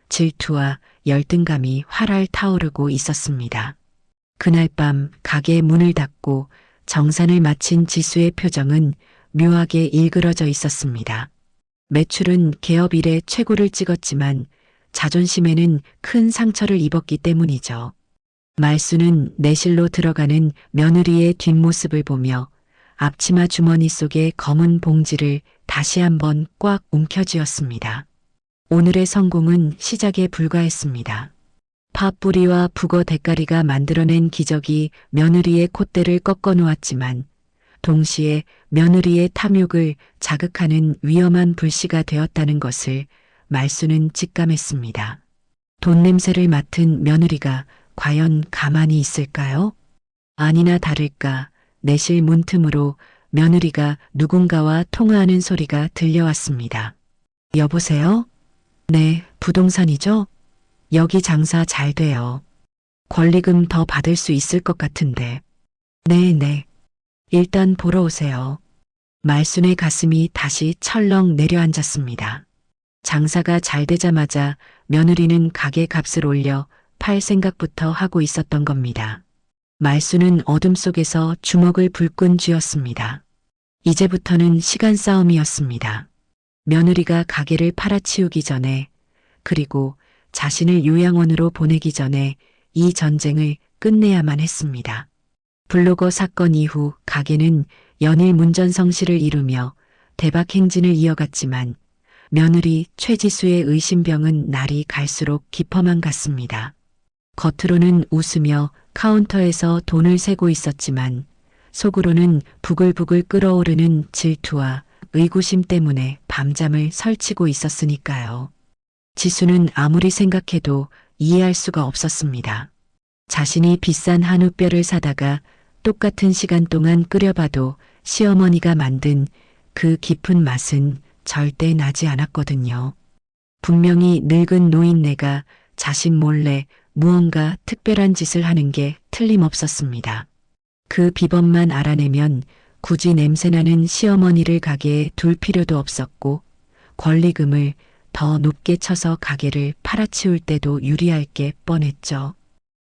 질투와 열등감이 활활 타오르고 있었습니다. 그날 밤 가게 문을 닫고 정산을 마친 지수의 표정은 묘하게 일그러져 있었습니다. 매출은 개업 이래 최고를 찍었지만 자존심에는 큰 상처를 입었기 때문이죠. 말수는 내실로 들어가는 며느리의 뒷모습을 보며 앞치마 주머니 속의 검은 봉지를 다시 한번 꽉 움켜쥐었습니다. 오늘의 성공은 시작에 불과했습니다. 팥뿌리와 북어 대가리가 만들어낸 기적이 며느리의 콧대를 꺾어 놓았지만 동시에 며느리의 탐욕을 자극하는 위험한 불씨가 되었다는 것을 말수는 직감했습니다. 돈 냄새를 맡은 며느리가 과연 가만히 있을까요? 아니나 다를까 내실 문틈으로 며느리가 누군가와 통화하는 소리가 들려왔습니다. 여보세요? 네, 부동산이죠? 여기 장사 잘 돼요. 권리금 더 받을 수 있을 것 같은데. 네. 일단 보러 오세요. 말순의 가슴이 다시 철렁 내려앉았습니다. 장사가 잘 되자마자 며느리는 가게 값을 올려 팔 생각부터 하고 있었던 겁니다. 말순은 어둠 속에서 주먹을 불끈 쥐었습니다. 이제부터는 시간 싸움이었습니다. 며느리가 가게를 팔아치우기 전에 그리고 자신을 요양원으로 보내기 전에 이 전쟁을 끝내야만 했습니다. 블로거 사건 이후 가게는 연일 문전성시를 이루며 대박 행진을 이어갔지만 며느리 최지수의 의심병은 날이 갈수록 깊어만 갔습니다. 겉으로는 웃으며 카운터에서 돈을 세고 있었지만 속으로는 부글부글 끓어오르는 질투와 의구심 때문에 밤잠을 설치고 있었으니까요. 지수는 아무리 생각해도 이해할 수가 없었습니다. 자신이 비싼 한우뼈를 사다가 똑같은 시간 동안 끓여봐도 시어머니가 만든 그 깊은 맛은 절대 나지 않았거든요. 분명히 늙은 노인네가 자신 몰래 무언가 특별한 짓을 하는 게 틀림없었습니다. 그 비법만 알아내면 굳이 냄새나는 시어머니를 가게에 둘 필요도 없었고 권리금을 더 높게 쳐서 가게를 팔아치울 때도 유리할 게 뻔했죠.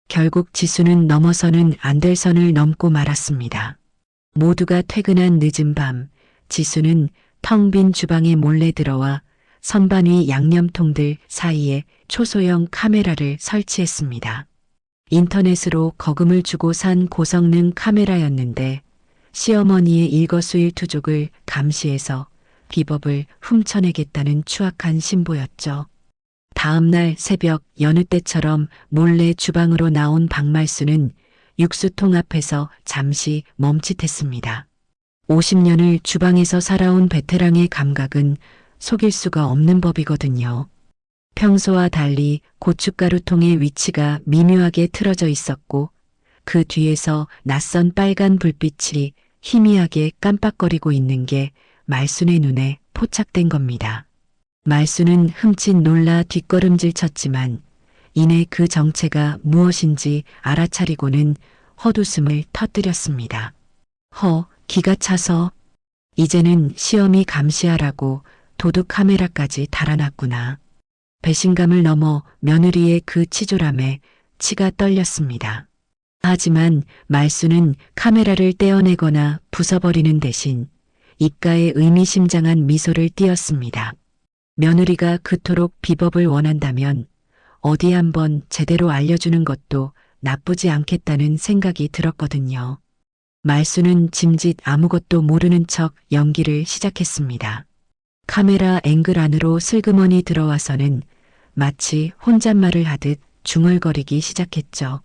결국 지수는 넘어서는 안 될 선을 넘고 말았습니다. 모두가 퇴근한 늦은 밤, 지수는 텅 빈 주방에 몰래 들어와 선반 위 양념통들 사이에 초소형 카메라를 설치했습니다. 인터넷으로 거금을 주고 산 고성능 카메라였는데 시어머니의 일거수일투족을 감시해서 비법을 훔쳐내겠다는 추악한 신보였죠. 다음 날 새벽 여느 때처럼 몰래 주방으로 나온 박말수는 육수통 앞에서 잠시 멈칫했습니다. 50년을 주방에서 살아온 베테랑의 감각은 속일 수가 없는 법이거든요. 평소와 달리 고춧가루통의 위치가 미묘하게 틀어져 있었고 그 뒤에서 낯선 빨간 불빛이 희미하게 깜빡거리고 있는 게 말순의 눈에 포착된 겁니다. 말순은 흠칫 놀라 뒷걸음질 쳤지만 이내 그 정체가 무엇인지 알아차리고는 헛웃음을 터뜨렸습니다. 기가 차서 이제는 시어미 감시하라고 도둑 카메라까지 달아났구나. 배신감을 넘어 며느리의 그 치졸함에 치가 떨렸습니다. 하지만 말수는 카메라를 떼어내거나 부숴버리는 대신 입가에 의미심장한 미소를 띄었습니다. 며느리가 그토록 비법을 원한다면 어디 한번 제대로 알려주는 것도 나쁘지 않겠다는 생각이 들었거든요. 말수는 짐짓 아무것도 모르는 척 연기를 시작했습니다. 카메라 앵글 안으로 슬그머니 들어와서는 마치 혼잣말을 하듯 중얼거리기 시작했죠.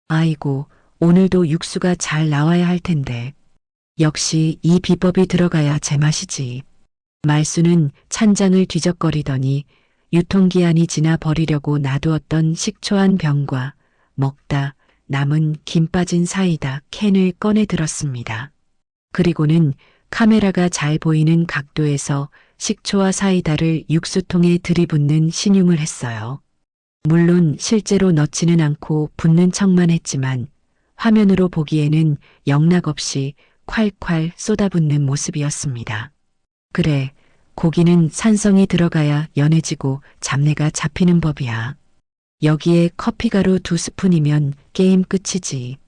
아이고, 오늘도 육수가 잘 나와야 할 텐데. 역시 이 비법이 들어가야 제맛이지. 말수는 찬장을 뒤적거리더니 유통기한이 지나 버리려고 놔두었던 식초 한 병과 먹다 남은 김 빠진 사이다 캔을 꺼내 들었습니다. 그리고는 카메라가 잘 보이는 각도에서 식초와 사이다를 육수통에 들이붓는 신용을 했어요. 물론 실제로 넣지는 않고 붓는 척만 했지만 화면으로 보기에는 영락없이 콸콸 쏟아붓는 모습이었습니다. 그래, 고기는 산성이 들어가야 연해지고 잡내가 잡히는 법이야. 여기에 커피가루 2스푼이면 게임 끝이지.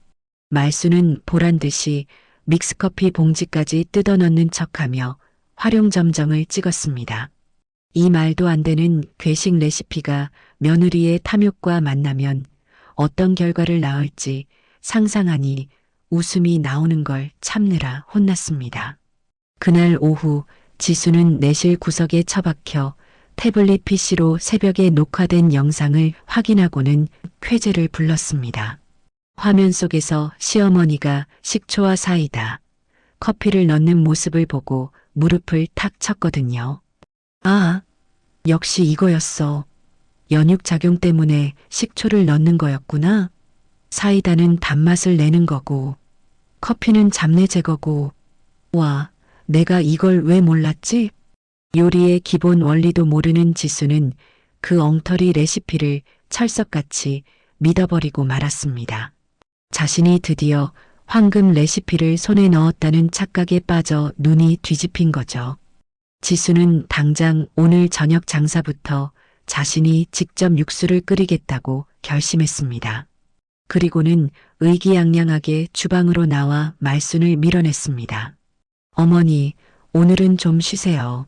말수는 보란듯이 믹스커피 봉지까지 뜯어넣는 척하며 활용점정을 찍었습니다. 이 말도 안 되는 괴식 레시피가 며느리의 탐욕과 만나면 어떤 결과를 낳을지 상상하니 웃음이 나오는 걸 참느라 혼났습니다. 그날 오후 지수는 내실 구석에 처박혀 태블릿 PC로 새벽에 녹화된 영상을 확인하고는 쾌재를 불렀습니다. 화면 속에서 시어머니가 식초와 사이다, 커피를 넣는 모습을 보고 무릎을 탁 쳤거든요. 아, 역시 이거였어. 연육 작용 때문에 식초를 넣는 거였구나. 사이다는 단맛을 내는 거고, 커피는 잡내 제거고. 와, 내가 이걸 왜 몰랐지? 요리의 기본 원리도 모르는 지수는 그 엉터리 레시피를 철석같이 믿어버리고 말았습니다. 자신이 드디어 황금 레시피를 손에 넣었다는 착각에 빠져 눈이 뒤집힌 거죠. 지수는 당장 오늘 저녁 장사부터 자신이 직접 육수를 끓이겠다고 결심했습니다. 그리고는 의기양양하게 주방으로 나와 말순을 밀어냈습니다. 어머니, 오늘은 좀 쉬세요.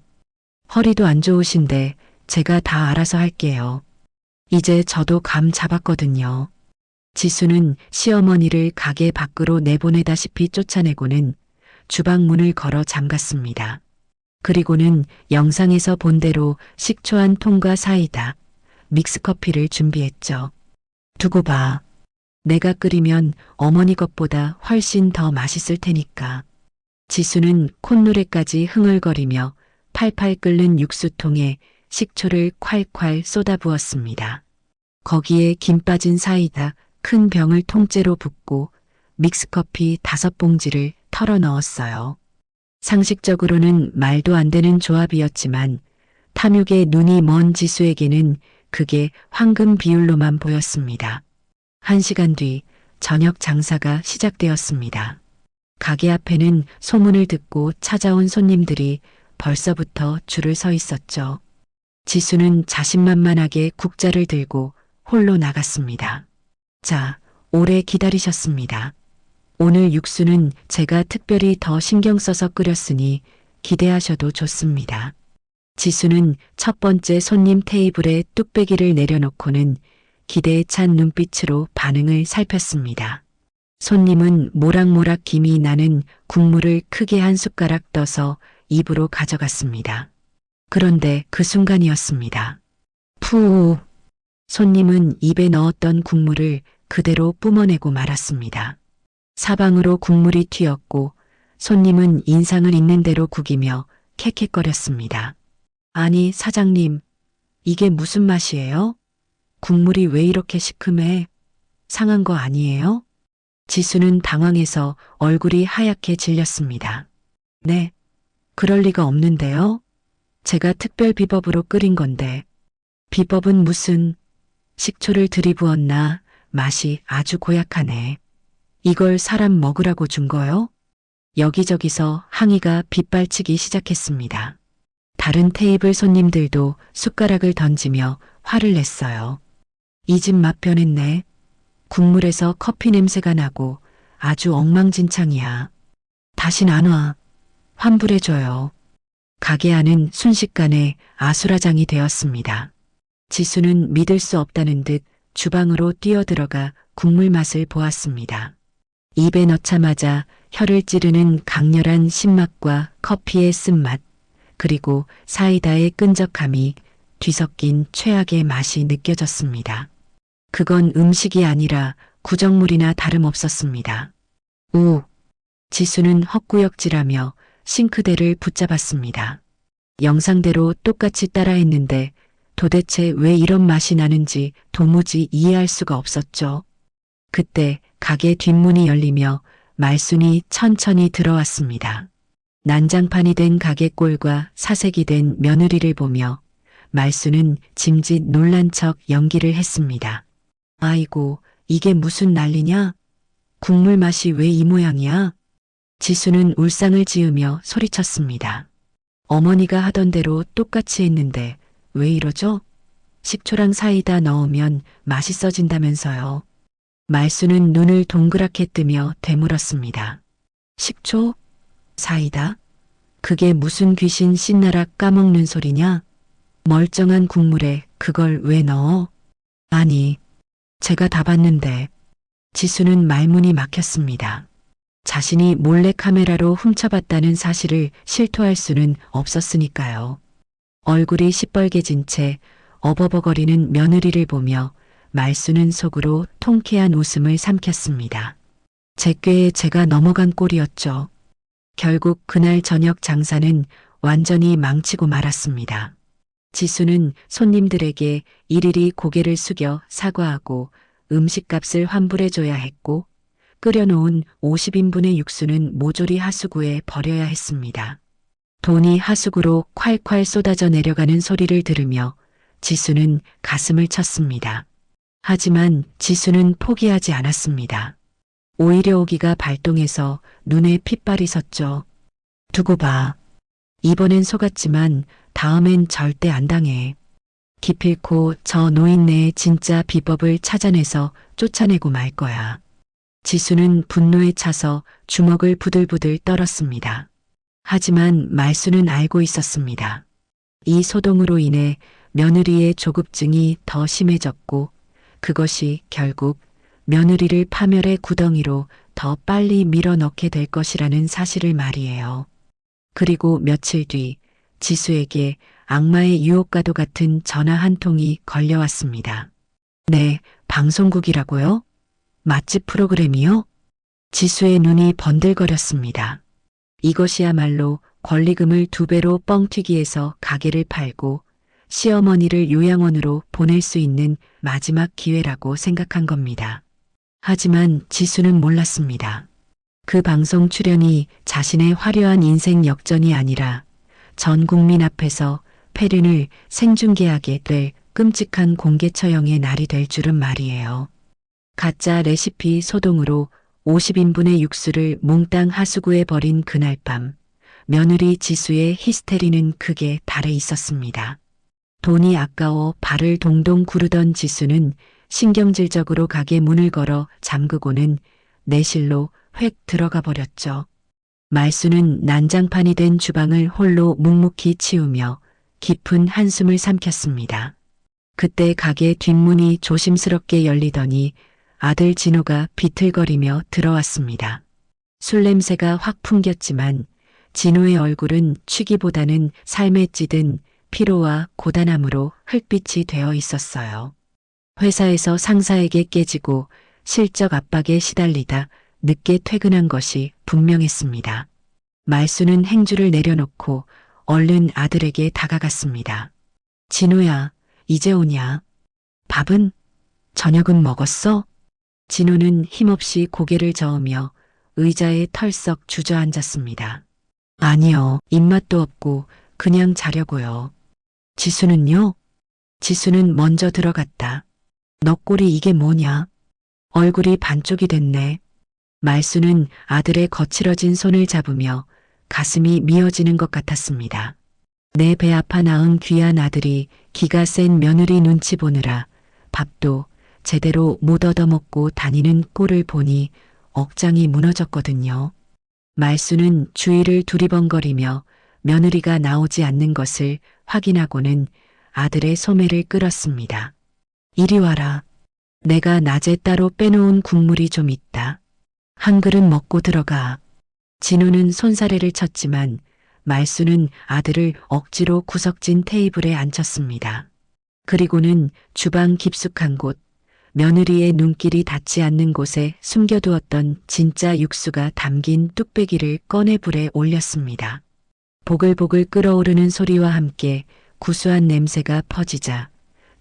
허리도 안 좋으신데 제가 다 알아서 할게요. 이제 저도 감 잡았거든요. 지수는 시어머니를 가게 밖으로 내보내다시피 쫓아내고는 주방 문을 걸어 잠갔습니다. 그리고는 영상에서 본 대로 식초 한 통과 사이다, 믹스커피를 준비했죠. 두고 봐. 내가 끓이면 어머니 것보다 훨씬 더 맛있을 테니까. 지수는 콧노래까지 흥얼거리며 팔팔 끓는 육수통에 식초를 콸콸 쏟아부었습니다. 거기에 김 빠진 사이다 큰 병을 통째로 붓고 믹스커피 5봉지를 털어 넣었어요. 상식적으로는 말도 안 되는 조합이었지만 탐욕에 눈이 먼 지수에게는 그게 황금 비율로만 보였습니다. 1시간 뒤 저녁 장사가 시작되었습니다. 가게 앞에는 소문을 듣고 찾아온 손님들이 벌써부터 줄을 서 있었죠. 지수는 자신만만하게 국자를 들고 홀로 나갔습니다. 자, 오래 기다리셨습니다. 오늘 육수는 제가 특별히 더 신경 써서 끓였으니 기대하셔도 좋습니다. 지수는 첫 번째 손님 테이블에 뚝배기를 내려놓고는 기대에 찬 눈빛으로 반응을 살폈습니다. 손님은 모락모락 김이 나는 국물을 크게 한 숟가락 떠서 입으로 가져갔습니다. 그런데 그 순간이었습니다. 푸! 손님은 입에 넣었던 국물을 그대로 뿜어내고 말았습니다. 사방으로 국물이 튀었고 손님은 인상을 있는 대로 구기며 캑캑거렸습니다. 아니, 사장님, 이게 무슨 맛이에요? 국물이 왜 이렇게 시큼해? 상한 거 아니에요? 지수는 당황해서 얼굴이 하얗게 질렸습니다. 네, 그럴 리가 없는데요. 제가 특별 비법으로 끓인 건데. 비법은 무슨? 식초를 들이부었나? 맛이 아주 고약하네. 이걸 사람 먹으라고 준 거요? 여기저기서 항의가 빗발치기 시작했습니다. 다른 테이블 손님들도 숟가락을 던지며 화를 냈어요. 이 집 맛 변했네. 국물에서 커피 냄새가 나고 아주 엉망진창이야. 다신 안 와. 환불해줘요. 가게 안은 순식간에 아수라장이 되었습니다. 지수는 믿을 수 없다는 듯 주방으로 뛰어들어가 국물 맛을 보았습니다. 입에 넣자마자 혀를 찌르는 강렬한 신맛과 커피의 쓴맛, 그리고 사이다의 끈적함이 뒤섞인 최악의 맛이 느껴졌습니다. 그건 음식이 아니라 구정물이나 다름없었습니다. 우! 지수는 헛구역질하며 싱크대를 붙잡았습니다. 영상대로 똑같이 따라했는데 도대체 왜 이런 맛이 나는지 도무지 이해할 수가 없었죠. 그때 가게 뒷문이 열리며 말순이 천천히 들어왔습니다. 난장판이 된 가게 꼴과 사색이 된 며느리를 보며 말순은 짐짓 놀란 척 연기를 했습니다. 아이고, 이게 무슨 난리냐? 국물 맛이 왜 이 모양이야? 지수는 울상을 지으며 소리쳤습니다. 어머니가 하던 대로 똑같이 했는데 왜 이러죠? 식초랑 사이다 넣으면 맛있어진다면서요. 말수는 눈을 동그랗게 뜨며 되물었습니다. 식초? 사이다? 그게 무슨 귀신 씻나락 까먹는 소리냐? 멀쩡한 국물에 그걸 왜 넣어? 아니, 제가 다 봤는데. 지수는 말문이 막혔습니다. 자신이 몰래 카메라로 훔쳐봤다는 사실을 실토할 수는 없었으니까요. 얼굴이 시뻘개진 채 어버버거리는 며느리를 보며 말수는 속으로 통쾌한 웃음을 삼켰습니다. 제 꾀에 제가 넘어간 꼴이었죠. 결국 그날 저녁 장사는 완전히 망치고 말았습니다. 지수는 손님들에게 일일이 고개를 숙여 사과하고 음식값을 환불해줘야 했고 끓여놓은 50인분의 육수는 모조리 하수구에 버려야 했습니다. 돈이 하수구로 콸콸 쏟아져 내려가는 소리를 들으며 지수는 가슴을 쳤습니다. 하지만 지수는 포기하지 않았습니다. 오히려 오기가 발동해서 눈에 핏발이 섰죠. 두고 봐. 이번엔 속았지만 다음엔 절대 안 당해. 기필코 저 노인네의 진짜 비법을 찾아내서 쫓아내고 말 거야. 지수는 분노에 차서 주먹을 부들부들 떨었습니다. 하지만 말수는 알고 있었습니다. 이 소동으로 인해 며느리의 조급증이 더 심해졌고 그것이 결국 며느리를 파멸의 구덩이로 더 빨리 밀어넣게 될 것이라는 사실을 말이에요. 그리고 며칠 뒤 지수에게 악마의 유혹과도 같은 전화 한 통이 걸려왔습니다. 네, 방송국이라고요? 맛집 프로그램이요? 지수의 눈이 번들거렸습니다. 이것이야말로 권리금을 2배로 뻥튀기해서 가게를 팔고 시어머니를 요양원으로 보낼 수 있는 마지막 기회라고 생각한 겁니다. 하지만 지수는 몰랐습니다. 그 방송 출연이 자신의 화려한 인생 역전이 아니라 전 국민 앞에서 폐륜을 생중계하게 될 끔찍한 공개 처형의 날이 될 줄은 말이에요. 가짜 레시피 소동으로 50인분의 육수를 몽땅 하수구에 버린 그날 밤, 며느리 지수의 히스테리는 극에 달해 있었습니다. 돈이 아까워 발을 동동 구르던 지수는 신경질적으로 가게 문을 걸어 잠그고는 내실로 획 들어가 버렸죠. 말수는 난장판이 된 주방을 홀로 묵묵히 치우며 깊은 한숨을 삼켰습니다. 그때 가게 뒷문이 조심스럽게 열리더니 아들 진호가 비틀거리며 들어왔습니다. 술 냄새가 확 풍겼지만 진호의 얼굴은 취기보다는 삶에 찌든 피로와 고단함으로 흙빛이 되어 있었어요. 회사에서 상사에게 깨지고 실적 압박에 시달리다 늦게 퇴근한 것이 분명했습니다. 말수는 행주를 내려놓고 얼른 아들에게 다가갔습니다. 진호야, 이제 오냐? 밥은? 저녁은 먹었어? 진호는 힘없이 고개를 저으며 의자에 털썩 주저앉았습니다. 아니요, 입맛도 없고 그냥 자려고요. 지수는요? 지수는 먼저 들어갔다. 너 꼴이 이게 뭐냐? 얼굴이 반쪽이 됐네. 말수는 아들의 거칠어진 손을 잡으며 가슴이 미어지는 것 같았습니다. 내 배 아파 낳은 귀한 아들이 기가 센 며느리 눈치 보느라 밥도 제대로 못 얻어먹고 다니는 꼴을 보니 억장이 무너졌거든요. 말수는 주위를 두리번거리며 며느리가 나오지 않는 것을 확인하고는 아들의 소매를 끌었습니다. 이리 와라. 내가 낮에 따로 빼놓은 국물이 좀 있다. 한 그릇 먹고 들어가. 진우는 손사래를 쳤지만 말수는 아들을 억지로 구석진 테이블에 앉혔습니다. 그리고는 주방 깊숙한 곳, 며느리의 눈길이 닿지 않는 곳에 숨겨두었던 진짜 육수가 담긴 뚝배기를 꺼내 불에 올렸습니다. 보글보글 끓어오르는 소리와 함께 구수한 냄새가 퍼지자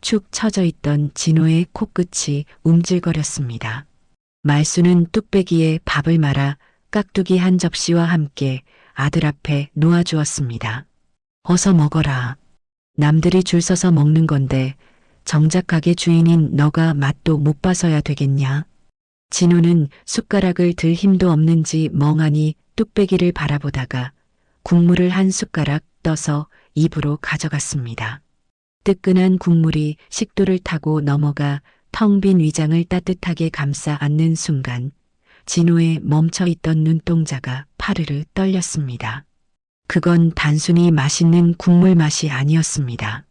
축 처져 있던 진호의 코끝이 움찔거렸습니다. 말수는 뚝배기에 밥을 말아 깍두기 한 접시와 함께 아들 앞에 놓아주었습니다. 어서 먹어라. 남들이 줄 서서 먹는 건데 정작 가게 주인인 너가 맛도 못 봐서야 되겠냐? 진호는 숟가락을 들 힘도 없는지 멍하니 뚝배기를 바라보다가 국물을 한 숟가락 떠서 입으로 가져갔습니다. 뜨끈한 국물이 식도를 타고 넘어가 텅 빈 위장을 따뜻하게 감싸 안는 순간 진호의 멈춰있던 눈동자가 파르르 떨렸습니다. 그건 단순히 맛있는 국물 맛이 아니었습니다.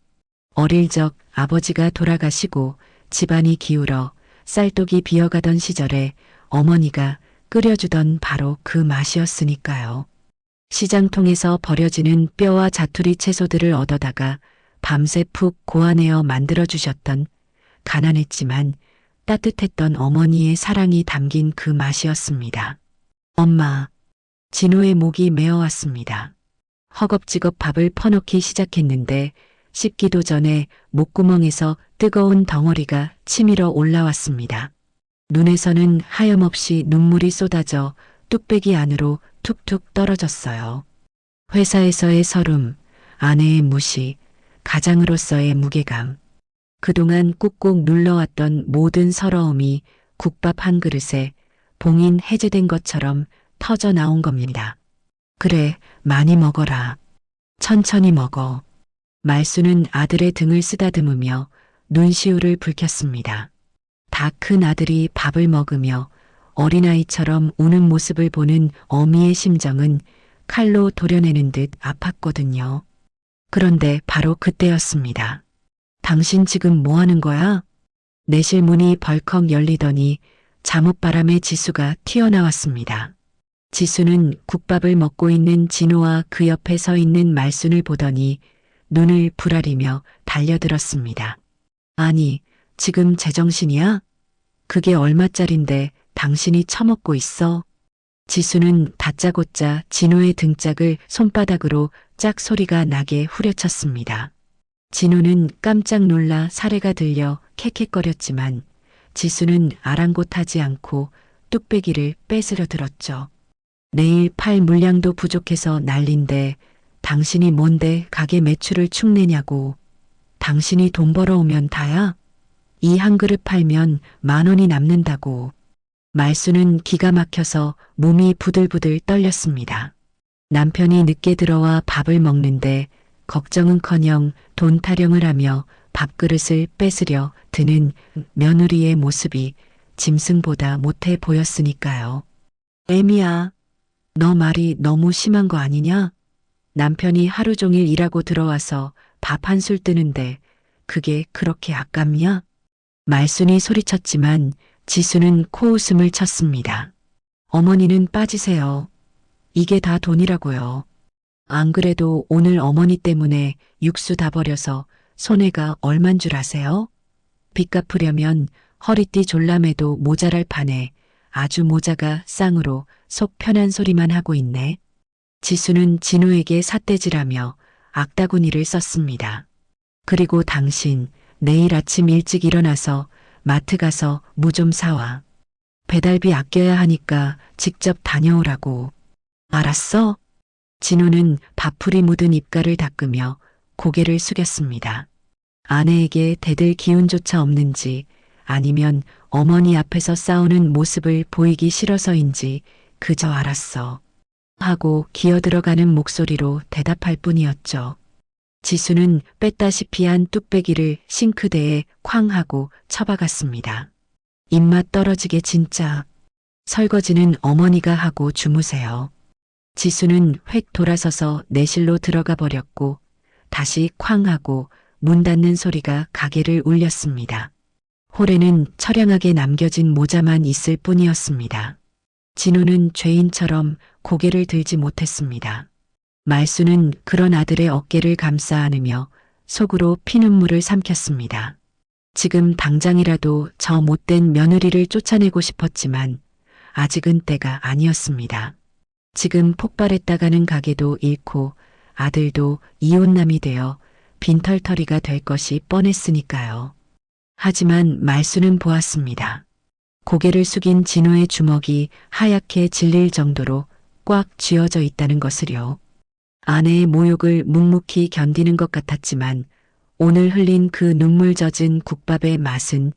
어릴 적 아버지가 돌아가시고 집안이 기울어 쌀독이 비어가던 시절에 어머니가 끓여주던 바로 그 맛이었으니까요. 시장통에서 버려지는 뼈와 자투리 채소들을 얻어다가 밤새 푹 고아내어 만들어주셨던 가난했지만 따뜻했던 어머니의 사랑이 담긴 그 맛이었습니다. 엄마, 진호의 목이 메어왔습니다. 허겁지겁 밥을 퍼넣기 시작했는데 씹기도 전에 목구멍에서 뜨거운 덩어리가 치밀어 올라왔습니다. 눈에서는 하염없이 눈물이 쏟아져 뚝배기 안으로 툭툭 떨어졌어요. 회사에서의 서름, 아내의 무시, 가장으로서의 무게감. 그동안 꾹꾹 눌러왔던 모든 서러움이 국밥 한 그릇에 봉인 해제된 것처럼 터져 나온 겁니다. 그래, 많이 먹어라. 천천히 먹어. 말수는 아들의 등을 쓰다듬으며 눈시울을 붉혔습니다. 다 큰 아들이 밥을 먹으며 어린아이처럼 우는 모습을 보는 어미의 심정은 칼로 도려내는 듯 아팠거든요. 그런데 바로 그때였습니다. 당신 지금 뭐 하는 거야? 내실 문이 벌컥 열리더니 잠옷바람에 지수가 튀어나왔습니다. 지수는 국밥을 먹고 있는 진호와 그 옆에 서 있는 말순을 보더니 눈을 부라리며 달려들었습니다. 아니, 지금 제정신이야? 그게 얼마짜린데 당신이 처먹고 있어? 지수는 다짜고짜 진호의 등짝을 손바닥으로 짝 소리가 나게 후려쳤습니다. 진호는 깜짝 놀라 사례가 들려 캑캑거렸지만 지수는 아랑곳하지 않고 뚝배기를 뺏으려 들었죠. 내일 팔 물량도 부족해서 난린데 당신이 뭔데 가게 매출을 축내냐고. 당신이 돈 벌어오면 다야? 이 한 그릇 팔면 10,000원이 남는다고. 말수는 기가 막혀서 몸이 부들부들 떨렸습니다. 남편이 늦게 들어와 밥을 먹는데 걱정은커녕 돈 타령을 하며 밥그릇을 뺏으려 드는 며느리의 모습이 짐승보다 못해 보였으니까요. 애미야, 너 말이 너무 심한 거 아니냐? 남편이 하루 종일 일하고 들어와서 밥 한 술 뜨는데 그게 그렇게 아깝냐? 말순이 소리쳤지만 지수는 코웃음을 쳤습니다. 어머니는 빠지세요. 이게 다 돈이라고요. 안 그래도 오늘 어머니 때문에 육수 다 버려서 손해가 얼만 줄 아세요? 빚 갚으려면 허리띠 졸라매도 모자랄 판에 아주 모자가 쌍으로 속 편한 소리만 하고 있네. 지수는 진호에게 삿대질하며 악다구니를 썼습니다. 그리고 당신 내일 아침 일찍 일어나서 마트 가서 무 좀 사와. 배달비 아껴야 하니까 직접 다녀오라고. 알았어? 진호는 밥풀이 묻은 입가를 닦으며 고개를 숙였습니다. 아내에게 대들 기운조차 없는지 아니면 어머니 앞에서 싸우는 모습을 보이기 싫어서인지 그저 알았어. 하고 기어들어가는 목소리로 대답할 뿐이었죠. 지수는 뺐다시피 한 뚝배기를 싱크대에 쾅 하고 처박았습니다. 입맛 떨어지게 진짜. 설거지는 어머니가 하고 주무세요. 지수는 획 돌아서서 내실로 들어가 버렸고 다시 쾅 하고 문 닫는 소리가 가게를 울렸습니다. 홀에는 처량하게 남겨진 모자만 있을 뿐이었습니다. 진호는 죄인처럼 고개를 들지 못했습니다. 말수는 그런 아들의 어깨를 감싸 안으며 속으로 피눈물을 삼켰습니다. 지금 당장이라도 저 못된 며느리를 쫓아내고 싶었지만 아직은 때가 아니었습니다. 지금 폭발했다가는 가게도 잃고 아들도 이혼남이 되어 빈털터리가 될 것이 뻔했으니까요. 하지만 말수는 보았습니다. 고개를 숙인 진호의 주먹이 하얗게 질릴 정도로 꽉 쥐어져 있다는 것을요. 아내의 모욕을 묵묵히 견디는 것 같았지만 오늘 흘린 그 눈물 젖은 국밥의 맛은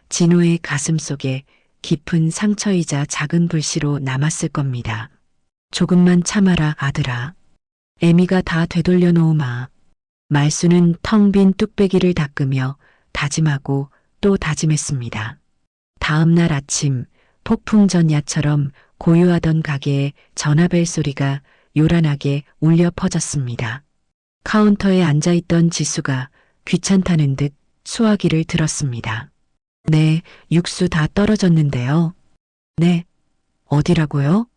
진호의 가슴 속에 깊은 상처이자 작은 불씨로 남았을 겁니다. 조금만 참아라, 아들아. 애미가 다 되돌려 놓으마. 말수는 텅 빈 뚝배기를 닦으며 다짐하고 또 다짐했습니다. 다음 날 아침 폭풍 전야처럼 고요하던 가게에 전화벨 소리가 요란하게 울려 퍼졌습니다. 카운터에 앉아있던 지수가 귀찮다는 듯 수화기를 들었습니다. 네, 육수 다 떨어졌는데요. 네, 어디라고요?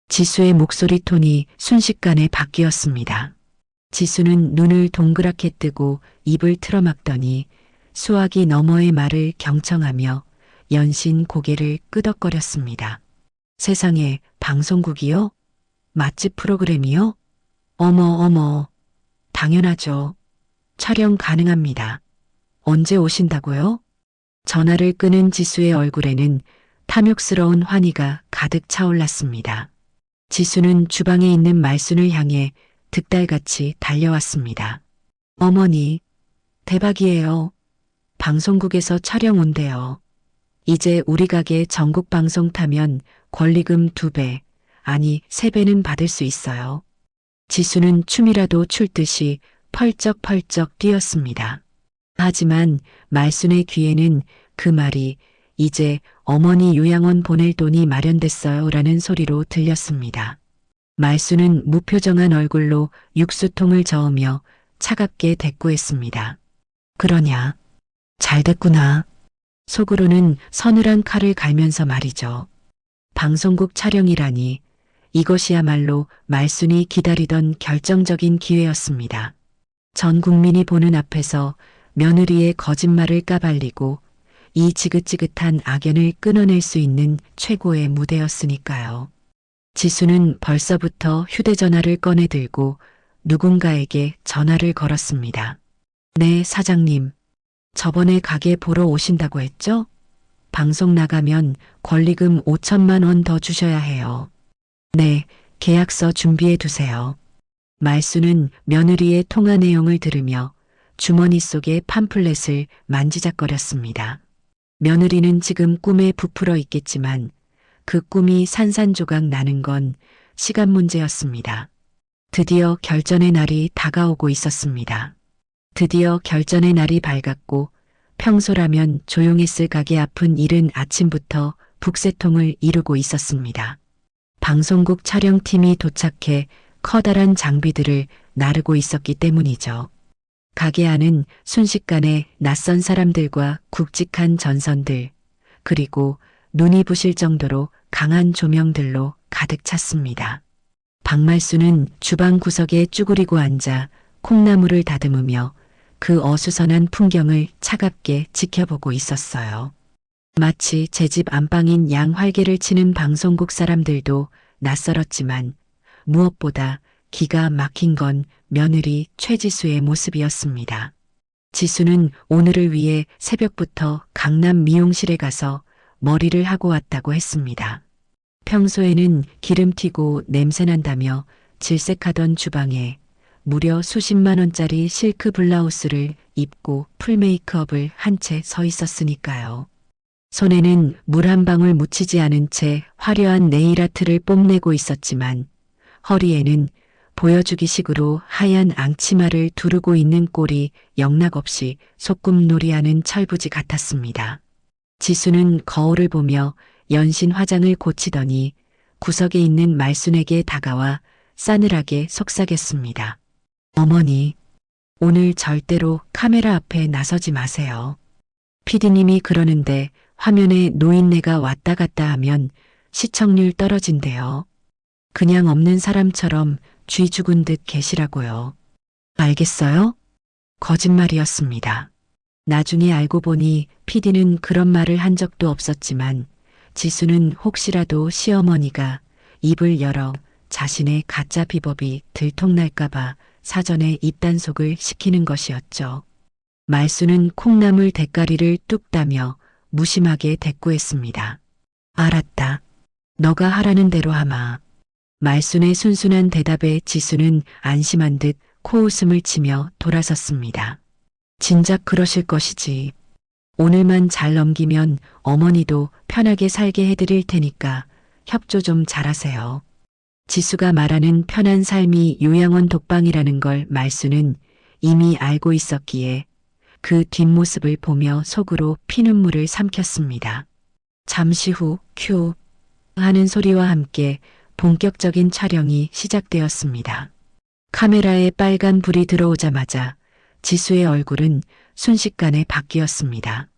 지수의 목소리 톤이 순식간에 바뀌었습니다. 지수는 눈을 동그랗게 뜨고 입을 틀어막더니 수화기 너머의 말을 경청하며 연신 고개를 끄덕거렸습니다. 세상에, 방송국이요? 맛집 프로그램이요? 어머, 당연하죠. 촬영 가능합니다. 언제 오신다고요? 전화를 끄는 지수의 얼굴에는 탐욕스러운 환희가 가득 차올랐습니다. 지수는 주방에 있는 말순을 향해 득달같이 달려왔습니다. 어머니, 대박이에요. 방송국에서 촬영 온대요. 이제 우리 가게 전국 방송 타면 권리금 2배, 아니 3배는 받을 수 있어요. 지수는 춤이라도 출 듯이 펄쩍펄쩍 뛰었습니다. 하지만 말순의 귀에는 그 말이 이제 어머니 요양원 보낼 돈이 마련됐어요 라는 소리로 들렸습니다. 말순은 무표정한 얼굴로 육수통을 저으며 차갑게 대꾸했습니다. 그러냐? 잘 됐구나. 속으로는 서늘한 칼을 갈면서 말이죠. 방송국 촬영이라니 이것이야말로 말순이 기다리던 결정적인 기회였습니다. 전 국민이 보는 앞에서 며느리의 거짓말을 까발리고 이 지긋지긋한 악연을 끊어낼 수 있는 최고의 무대였으니까요. 지수는 벌써부터 휴대전화를 꺼내 들고 누군가에게 전화를 걸었습니다. 네, 사장님. 저번에 가게 보러 오신다고 했죠? 방송 나가면 권리금 5천만 원 더 주셔야 해요. 네, 계약서 준비해 두세요. 말수는 며느리의 통화 내용을 들으며 주머니 속의 팜플렛을 만지작거렸습니다. 며느리는 지금 꿈에 부풀어 있겠지만 그 꿈이 산산조각 나는 건 시간 문제였습니다. 드디어 결전의 날이 다가오고 있었습니다. 드디어 결전의 날이 밝았고 평소라면 조용했을 가게 앞은 이른 아침부터 북새통을 이루고 있었습니다. 방송국 촬영팀이 도착해 커다란 장비들을 나르고 있었기 때문이죠. 가게 안은 순식간에 낯선 사람들과 굵직한 전선들, 그리고 눈이 부실 정도로 강한 조명들로 가득 찼습니다. 박말수는 주방 구석에 쭈그리고 앉아 콩나물을 다듬으며 그 어수선한 풍경을 차갑게 지켜보고 있었어요. 마치 제 집 안방인 양활개를 치는 방송국 사람들도 낯설었지만 무엇보다 기가 막힌 건 며느리 최지수의 모습이었습니다. 지수는 오늘을 위해 새벽부터 강남 미용실에 가서 머리를 하고 왔다고 했습니다. 평소에는 기름 튀고 냄새난다며 질색하던 주방에 무려 수십만 원짜리 실크 블라우스를 입고 풀메이크업을 한 채 서 있었으니까요. 손에는 물 한 방울 묻히지 않은 채 화려한 네일아트를 뽐내고 있었지만 허리에는 보여주기식으로 하얀 앙치마를 두르고 있는 꼴이 영락없이 소꿉놀이하는 철부지 같았습니다. 지수는 거울을 보며 연신 화장을 고치더니 구석에 있는 말순에게 다가와 싸늘하게 속삭였습니다. 어머니, 오늘 절대로 카메라 앞에 나서지 마세요. PD님이 그러는데 화면에 노인네가 왔다 갔다 하면 시청률 떨어진대요. 그냥 없는 사람처럼 쥐 죽은 듯 계시라고요. 알겠어요? 거짓말이었습니다. 나중에 알고 보니 PD는 그런 말을 한 적도 없었지만 지수는 혹시라도 시어머니가 입을 열어 자신의 가짜 비법이 들통날까봐 사전에 입단속을 시키는 것이었죠. 말수는 콩나물 대가리를 뚝 따며 무심하게 대꾸했습니다. 알았다. 너가 하라는 대로 하마. 말순의 순순한 대답에 지수는 안심한 듯 코웃음을 치며 돌아섰습니다. 진작 그러실 것이지. 오늘만 잘 넘기면 어머니도 편하게 살게 해드릴 테니까 협조 좀 잘하세요. 지수가 말하는 편한 삶이 요양원 독방이라는 걸 말수는 이미 알고 있었기에 그 뒷모습을 보며 속으로 피눈물을 삼켰습니다. 잠시 후 큐 하는 소리와 함께 본격적인 촬영이 시작되었습니다. 카메라에 빨간 불이 들어오자마자 지수의 얼굴은 순식간에 바뀌었습니다.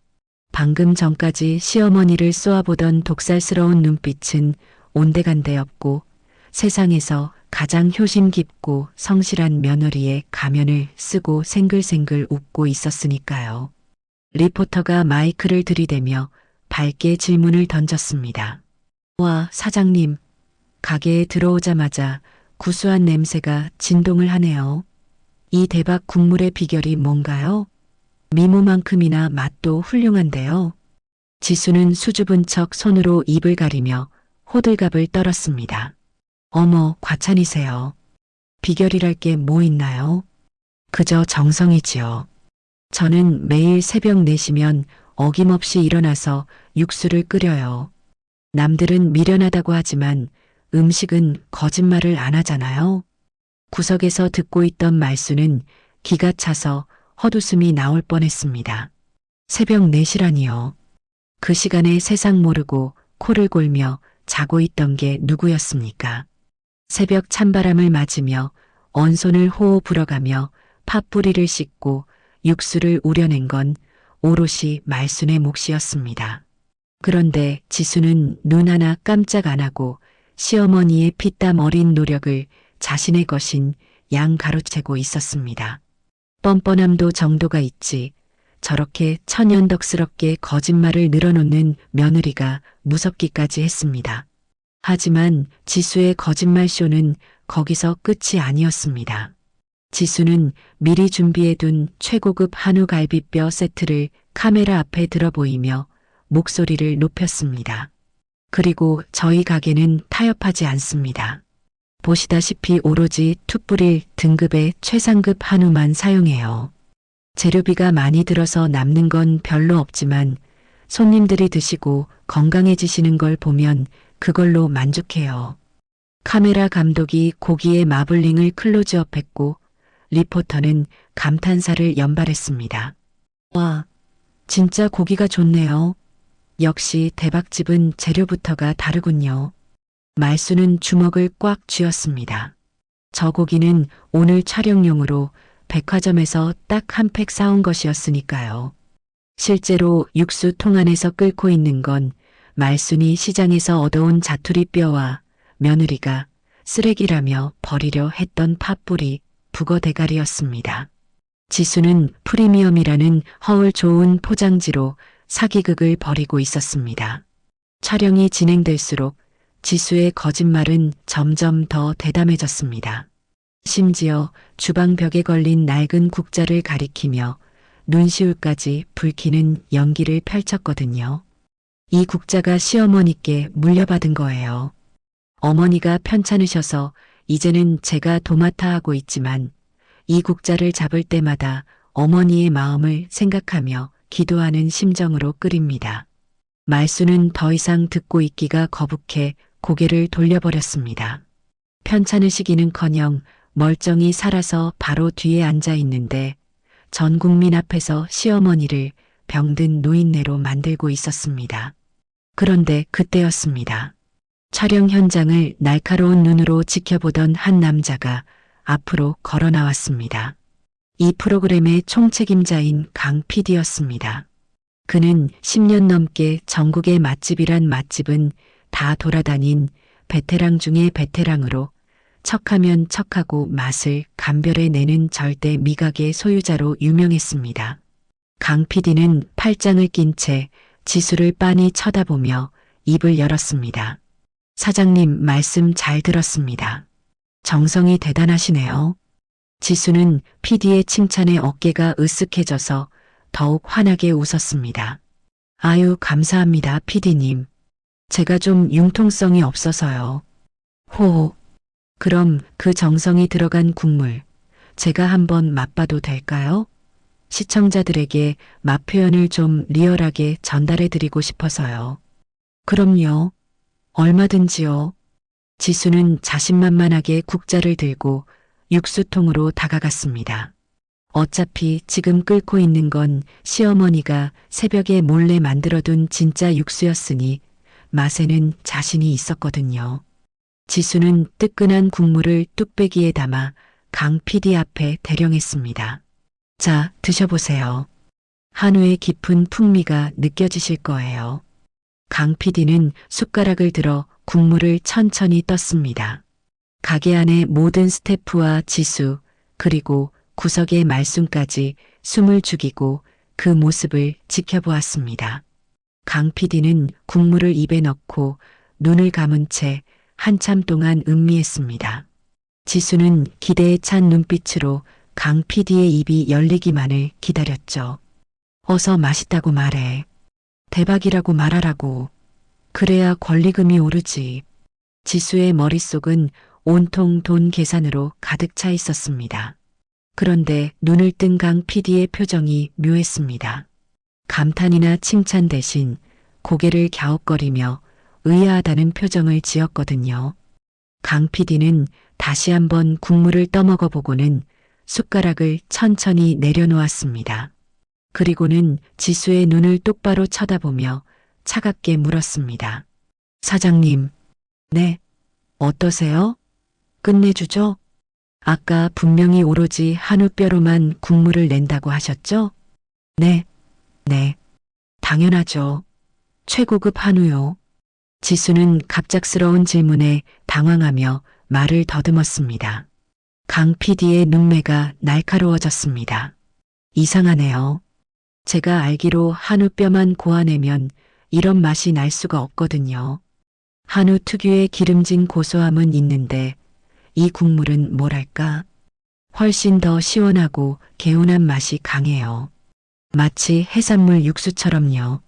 방금 전까지 시어머니를 쏘아보던 독살스러운 눈빛은 온데간데 없고 세상에서 가장 효심 깊고 성실한 며느리의 가면을 쓰고 생글생글 웃고 있었으니까요. 리포터가 마이크를 들이대며 밝게 질문을 던졌습니다. 와, 사장님. 가게에 들어오자마자 구수한 냄새가 진동을 하네요. 이 대박 국물의 비결이 뭔가요? 미모만큼이나 맛도 훌륭한데요. 지수는 수줍은 척 손으로 입을 가리며 호들갑을 떨었습니다. 어머, 과찬이세요. 비결이랄 게 뭐 있나요? 그저 정성이지요. 저는 매일 새벽 4시면 어김없이 일어나서 육수를 끓여요. 남들은 미련하다고 하지만 음식은 거짓말을 안 하잖아요. 구석에서 듣고 있던 말수는 기가 차서 헛웃음이 나올 뻔했습니다. 새벽 4시라니요. 그 시간에 세상 모르고 코를 골며 자고 있던 게 누구였습니까? 새벽 찬바람을 맞으며 언손을 호호 불어가며 팥뿌리를 씻고 육수를 우려낸 건 오롯이 말순의 몫이었습니다. 그런데 지수는 눈 하나 깜짝 안 하고 시어머니의 피땀 어린 노력을 자신의 것인 양 가로채고 있었습니다. 뻔뻔함도 정도가 있지 저렇게 천연덕스럽게 거짓말을 늘어놓는 며느리가 무섭기까지 했습니다. 하지만 지수의 거짓말 쇼는 거기서 끝이 아니었습니다. 지수는 미리 준비해둔 최고급 한우 갈비뼈 세트를 카메라 앞에 들어 보이며 목소리를 높였습니다. 그리고 저희 가게는 타협하지 않습니다. 보시다시피 오로지 투뿔일 등급의 최상급 한우만 사용해요. 재료비가 많이 들어서 남는 건 별로 없지만 손님들이 드시고 건강해지시는 걸 보면 그걸로 만족해요. 카메라 감독이 고기의 마블링을 클로즈업했고 리포터는 감탄사를 연발했습니다. 와, 진짜 고기가 좋네요. 역시 대박집은 재료부터가 다르군요. 말수는 주먹을 꽉 쥐었습니다. 저 고기는 오늘 촬영용으로 백화점에서 딱 한 팩 사온 것이었으니까요. 실제로 육수 통 안에서 끓고 있는 건 말순이 시장에서 얻어온 자투리 뼈와 며느리가 쓰레기라며 버리려 했던 팥뿌리 북어 대가리였습니다. 지수는 프리미엄이라는 허울 좋은 포장지로 사기극을 벌이고 있었습니다. 촬영이 진행될수록 지수의 거짓말은 점점 더 대담해졌습니다. 심지어 주방 벽에 걸린 낡은 국자를 가리키며 눈시울까지 붉히는 연기를 펼쳤거든요. 이 국자가 시어머니께 물려받은 거예요. 어머니가 편찮으셔서 이제는 제가 도맡아 하고 있지만 이 국자를 잡을 때마다 어머니의 마음을 생각하며 기도하는 심정으로 끓입니다. 말수는 더 이상 듣고 있기가 거북해 고개를 돌려버렸습니다. 편찮으시기는커녕 멀쩡히 살아서 바로 뒤에 앉아 있는데 전 국민 앞에서 시어머니를 병든 노인네로 만들고 있었습니다. 그런데 그때였습니다. 촬영 현장을 날카로운 눈으로 지켜보던 한 남자가 앞으로 걸어 나왔습니다. 이 프로그램의 총책임자인 강 PD였습니다. 그는 10년 넘게 전국의 맛집이란 맛집은 다 돌아다닌 베테랑 중의 베테랑으로 척하면 척하고 맛을 감별해내는 절대 미각의 소유자로 유명했습니다. 강 PD는 팔짱을 낀 채 지수를 빤히 쳐다보며 입을 열었습니다. 사장님 말씀 잘 들었습니다. 정성이 대단하시네요. 지수는 PD의 칭찬에 어깨가 으쓱해져서 더욱 환하게 웃었습니다. 아유, 감사합니다, PD님. 제가 좀 융통성이 없어서요. 호호. 그럼 그 정성이 들어간 국물, 제가 한번 맛봐도 될까요? 시청자들에게 맛 표현을 좀 리얼하게 전달해 드리고 싶어서요. 그럼요. 얼마든지요. 지수는 자신만만하게 국자를 들고 육수통으로 다가갔습니다. 어차피 지금 끓고 있는 건 시어머니가 새벽에 몰래 만들어둔 진짜 육수였으니 맛에는 자신이 있었거든요. 지수는 뜨끈한 국물을 뚝배기에 담아 강 PD 앞에 대령했습니다. 자, 드셔보세요. 한우의 깊은 풍미가 느껴지실 거예요. 강 PD는 숟가락을 들어 국물을 천천히 떴습니다. 가게 안의 모든 스태프와 지수, 그리고 구석의 말순까지 숨을 죽이고 그 모습을 지켜보았습니다. 강 PD는 국물을 입에 넣고 눈을 감은 채 한참 동안 음미했습니다. 지수는 기대에 찬 눈빛으로 강 PD의 입이 열리기만을 기다렸죠. 어서 맛있다고 말해. 대박이라고 말하라고. 그래야 권리금이 오르지. 지수의 머릿속은 온통 돈 계산으로 가득 차 있었습니다. 그런데 눈을 뜬 강 PD의 표정이 묘했습니다. 감탄이나 칭찬 대신 고개를 갸웃거리며 의아하다는 표정을 지었거든요. 강 PD는 다시 한번 국물을 떠먹어 보고는 숟가락을 천천히 내려놓았습니다. 그리고는 지수의 눈을 똑바로 쳐다보며 차갑게 물었습니다. 사장님, 네, 어떠세요? 끝내주죠? 아까 분명히 오로지 한우뼈로만 국물을 낸다고 하셨죠? 네, 네, 당연하죠. 최고급 한우요. 지수는 갑작스러운 질문에 당황하며 말을 더듬었습니다. 강 PD의 눈매가 날카로워졌습니다. 이상하네요. 제가 알기로 한우뼈만 고아내면 이런 맛이 날 수가 없거든요. 한우 특유의 기름진 고소함은 있는데 이 국물은 뭐랄까? 훨씬 더 시원하고 개운한 맛이 강해요. 마치 해산물 육수처럼요.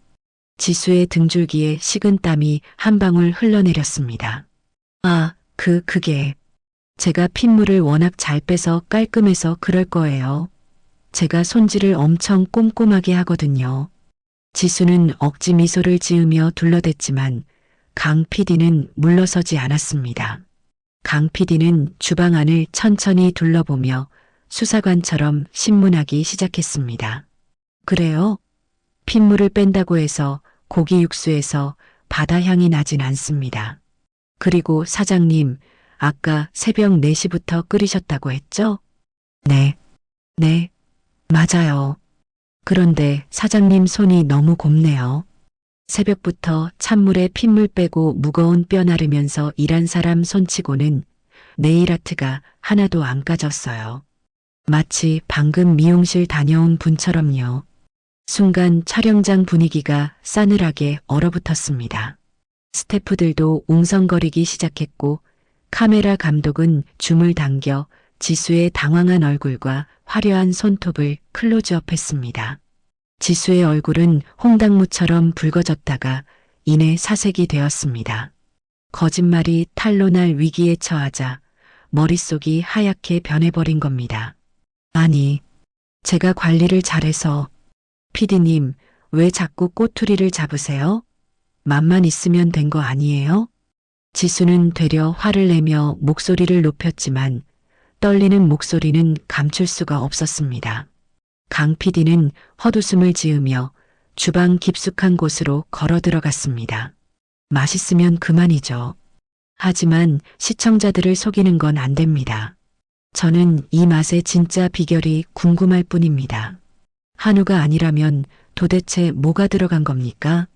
지수의 등줄기에 식은 땀이 한 방울 흘러내렸습니다. 아, 그게. 제가 핏물을 워낙 잘 빼서 깔끔해서 그럴 거예요. 제가 손질을 엄청 꼼꼼하게 하거든요. 지수는 억지 미소를 지으며 둘러댔지만 강 PD는 물러서지 않았습니다. 강 PD는 주방 안을 천천히 둘러보며 수사관처럼 신문하기 시작했습니다. 그래요? 핏물을 뺀다고 해서 고기 육수에서 바다 향이 나진 않습니다. 그리고 사장님, 아까 새벽 4시부터 끓이셨다고 했죠? 네, 맞아요. 그런데 사장님 손이 너무 곱네요. 새벽부터 찬물에 핏물 빼고 무거운 뼈 나르면서 일한 사람 손치고는 네일 아트가 하나도 안 까졌어요. 마치 방금 미용실 다녀온 분처럼요. 순간 촬영장 분위기가 싸늘하게 얼어붙었습니다. 스태프들도 웅성거리기 시작했고 카메라 감독은 줌을 당겨 지수의 당황한 얼굴과 화려한 손톱을 클로즈업했습니다. 지수의 얼굴은 홍당무처럼 붉어졌다가 이내 사색이 되었습니다. 거짓말이 탄로날 위기에 처하자 머릿속이 하얗게 변해버린 겁니다. 아니, 제가 관리를 잘해서. PD님, 왜 자꾸 꼬투리를 잡으세요? 맘만 있으면 된 거 아니에요? 지수는 되려 화를 내며 목소리를 높였지만 떨리는 목소리는 감출 수가 없었습니다. 강 PD는 헛웃음을 지으며 주방 깊숙한 곳으로 걸어 들어갔습니다. 맛있으면 그만이죠. 하지만 시청자들을 속이는 건 안 됩니다. 저는 이 맛의 진짜 비결이 궁금할 뿐입니다. 한우가 아니라면 도대체 뭐가 들어간 겁니까?